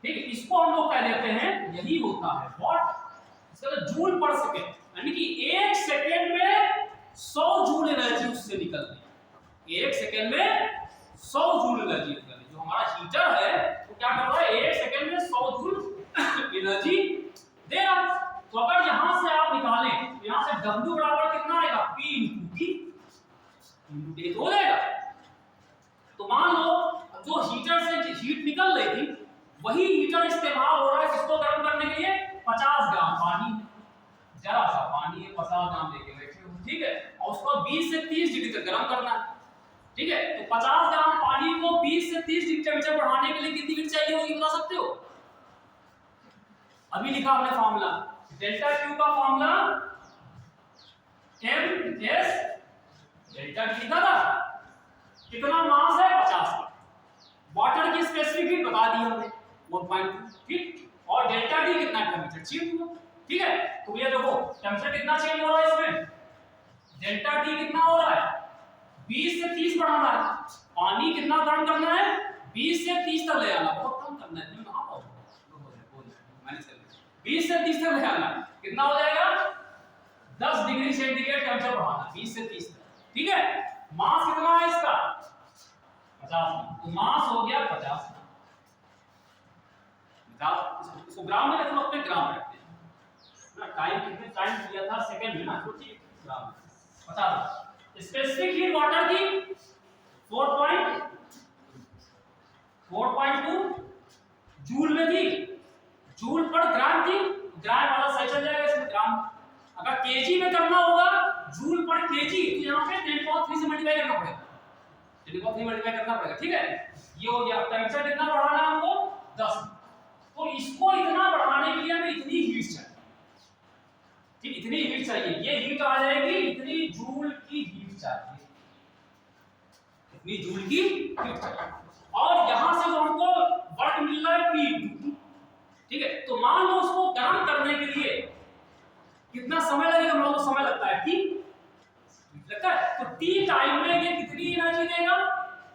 ठीक है, इसको हम लोग कह देते हैं, यही होता है वाट, इसका जूल पर सेकंड, यानी कि 1 सेकंड में 100 जूल एनर्जी उससे निकलती है। 1 सेकंड में 100 जूल एनर्जी निकलती है। जो हमारा हीटर है वो क्या कर रहा है, 1 सेकंड में 100 जूल एनर्जी दे रहा है। तो अगर यहां से आप निकालें, यहां से W बराबर कितना आएगा, P इंटू T इंटू हो जाएगा। तो मान लो जो हीटर से हीट निकल रही थी, वही हीटर इस्तेमाल हो रहा है किसको गर्म करने के लिए, 50 ग्राम पानी, जरा सा पानी है 50 ग्राम लेके बैठे हो, ठीक है, और उसको 20 से 30 डिग्री तक गर्म करना है। ठीक है, तो 50 ग्राम पानी को 20 से 30 डिग्री टेंपरेचर बढ़ाने के लिए कितनी हीट चाहिए होगी, बता सकते हो? अभी लिखा हमने फॉर्मूला, डेल्टा क्यू का formula M S delta T लिखा था। कितना मास है, 50। वाटर की स्पेसिफिक हीट बता दी हमने 1.2, ठीक, और डेल्टा टी कितना टेंपरेचर चेंज हुआ। ठीक है, तो ये देखो टेंपरेचर कितना चेंज हो रहा है इसमें, डेल्टा टी कितना हो रहा है, 20 से 30 बढ़ाना है। पानी कितना गर्म करना है, 20 से 30 तक ले आना, बहुत कम करना है, कहां पाओ, मैंने चल 20 से 30 तक ले आना। कितना हो जाएगा, 10 डिग्री सेंटीग्रेड टेंपरेचर बढ़ाना 20 से 30 तक। ठीक है, मास कितना है इसका, 50, तो मास हो गया 50। इसको ग्राम में रखो, अपने ग्राम में रखते हैं ना, टाइम कितने टाइम दिया था, सेकंड में ना, तो ठीक ग्राम 50। स्पेसिफिक हीट वाटर की 4.2 जूल में थी, जूल पर ग्राम थी, ग्राम वाला सही चल जाएगा इसमें ग्राम। अगर केजी में करना होगा, जूल पर केजी, तो यहाँ पे 10³ से मल्टीप्लाई करना पड़ेगा, 10³ मल्टीप्लाई करना पड़ेगा। ठीक है, ये हो गया। टेंपरेचर कितना बढ़ाना है हमको, 10। तो इसको इतना बढ़ाने के लिए हमें इतनी हीट चाहिए, ठीक, इतनी हीट चाहिए। ये हीट आ जाएगी इतनी जूल की हीट चाहिए, इतनी जूल की हीट चाहिए। और यहां से जो हमको वर्क मिल रहा है P2, ठीक है, तो मान लो उसको गर्म करने के लिए कितना समय लगेगा, हम लोग को समय लगता है T लगता है, तो T टाइम में ये कितनी एनर्जी देगा,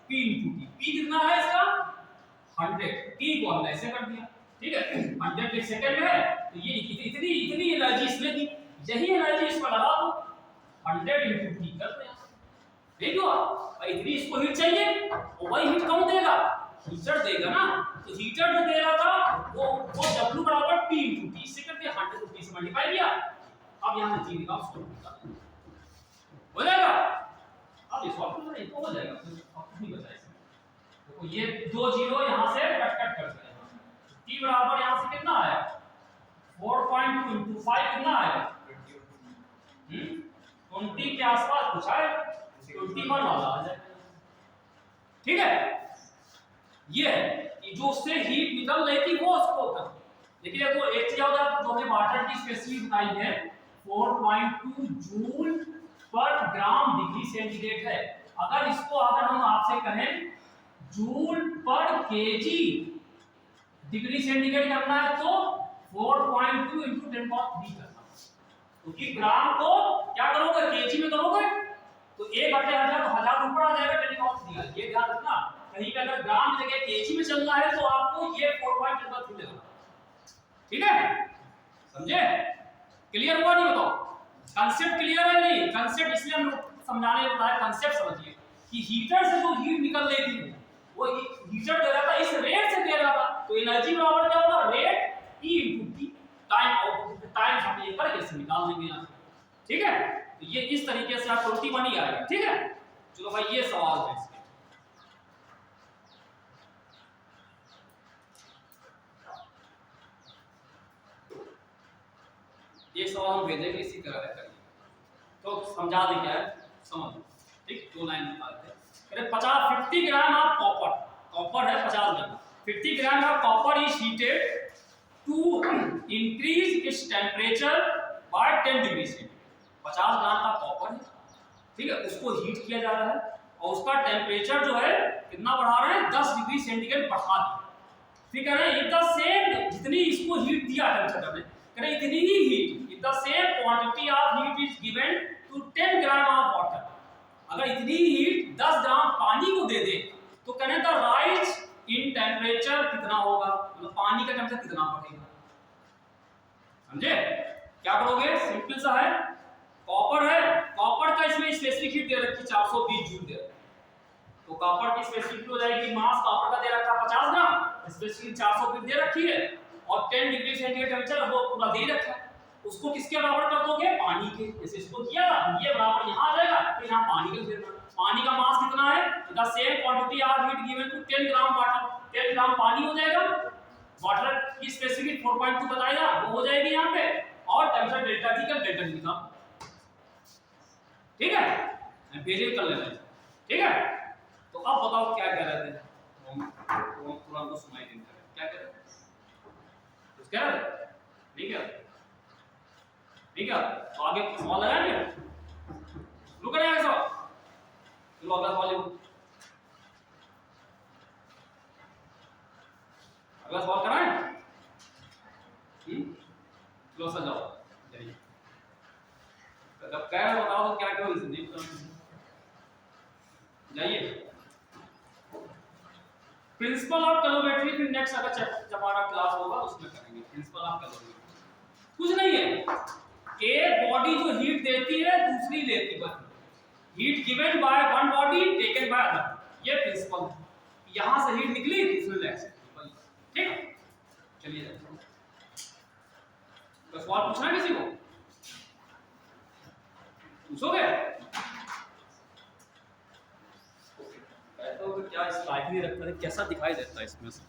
P इंटू T। P कितना है इसका, 100, T को हमने ऐसे कर दिया, ठीक है, 100 एक सेकंड में है, तो ये इतनी एनर्जी इसमें दी, यही एनर्जी इसमें लगा दो, 100 इंटू T कर दो, ठीक है। और इतनी इसको हीट चाहिए, और वही हीट कौन देगा, हीटर देगा ना। तो हीटर जो दे रहा था वो W बराबर P इंटू T से करके 100 को T से मल्टीप्लाई किया। अब यहाँ G निकाल, उसको निकाल, हो जाएगा। अब इसको नहीं तो हो जाएगा, अब नहीं बचा इसमें। देखो ये 2 जीरो यहाँ से कट कर जाएगा, T बराबर यहाँ से कितना आया, 4.2 इंटू 5 कितना आया, 20 के आसपास कुछ आएगा, 21 वाला आ जाएगा। ठीक है, ये है जो उससे हीट निकल रही थी वो उसको कर। देखिए तो एक चीज होता है, तो हमने वाटर की स्पेसिफिक बताई है 4.2 जूल पर ग्राम डिग्री सेंटीग्रेड है। अगर इसको अगर हम आपसे कहें जूल पर केजी डिग्री सेंटीग्रेड करना है तो 4.2 इंटू 10³ करना, क्योंकि ग्राम को क्या करोगे, केजी में करोगे तो 1 घंटे आ जाएगा, तो 1000 ऊपर आ जाएगा 10³ दिया। ये ध्यान रखना, कहीं पे अगर ग्राम की जगह केजी में चलना है तो आपको ये 4.2 लेना, ठीक है, समझे? क्लियर हुआ नहीं, बताओ कांसेप्ट क्लियर है नहीं? कांसेप्ट इसलिए हम समझाने बताया, कांसेप्ट समझिए कि हीटर से जो हीट निकल रही थी वो हीटर दे रहा था, इस रेट से दे रहा था, तो एनर्जी बराबर क्या होगा, rate E * T, time output time हम ये करके इसे निकाल देंगे यहां, ठीक है। तो ये इस तरीके से आप 21 ही आएगा, ठीक है। चलो भाई ये सवाल है इसके, ये सवाल हम भेजेंगे इसी तरह करिए, तो समझा दें क्या है, समझ, ठीक। 2 लाइन निकालते हैं, अरे 50 ग्राम ऑफ कॉपर है 50 gram, 50 gram of copper is heated to increase its temperature by 10 degree centigrade. 50 gram का कॉपर है, ठीक है, उसको हीट किया जा रहा है और उसका टेम्परेचर जो है कितना बढ़ा रहे हैं, 10 डिग्री सेंटीग्रेड बढ़ा दिया। फिर कह रहे हैं इतना सेम जितनी इसको हीट दिया टेम्परेचर में, कह रहे इतनी ही हीट, इतना same quantity of heat is given to 10 gram of water. अगर इतनी हीट 10 ग्राम पानी को दे दे तो कहने द राइज इन टेम्परेचर कितना होगा, मतलब पानी का टेम्परेचर कितना बढ़ेगा। समझे? क्या करोगे, सिंपल सा है, कॉपर है, कॉपर का इसमें स्पेसिफिक हीट दे रखी 420 जूल दे रखी, तो कॉपर की स्पेसिफिक हो जाएगी, मास कॉपर का दे रखा 50 ग्राम, स्पेसिफिक 420 दे रखी है, और 10 डिग्री सेंटीग्रेड टेम्परेचर वो पूरा दे रखा है। उसको किसके बराबर कर दोगे, पानी के, जैसे इसको किया ये बराबर यहाँ आ जाएगा, फिर यहाँ पानी के देना। पानी का मास कितना है, the same quantity are heat given to 10 gram water, 10 gram पानी हो जाएगा, वाटर की स्पेसिफिक 4.2 बताया वो हो जाएगी यहाँ पे, और टेम्परेचर डेल्टा टी का डेल्टा टी का, ठीक है, वेरिएट कर लेना है, ठीक है। तो अब बताओ क्या कह रहे थे हम, थोड़ा तो सुनाई देता है, क्या कह रहे थे, कुछ कह रहे थे, नहीं कह रहे, ठीक है, तो आगे सवाल लगाएंगे, शुरू करेंगे सवाल, चलो अगला सवाल लिखो, अगला सवाल कराएं, चलो सर जाओ जाइए, जब कह रहे बताओ तो क्या क्यों नहीं जाइए। प्रिंसिपल ऑफ कैलोरीमेट्री फिर नेक्स्ट अगर जब हमारा क्लास होगा उसमें करेंगे, प्रिंसिपल ऑफ कैलोरीमेट्री कुछ नहीं है, एक बॉडी जो हीट देती है दूसरी लेती है, heat given by one body taken by other, ये प्रिंसिपल है, यहां से हीट निकली दूसरे ले सकती, ठीक है। चलिए तो सवाल पूछना है किसी को, पूछोगे, तो क्या इस लाइट नहीं रखता है, कैसा दिखाई देता है इसमें से।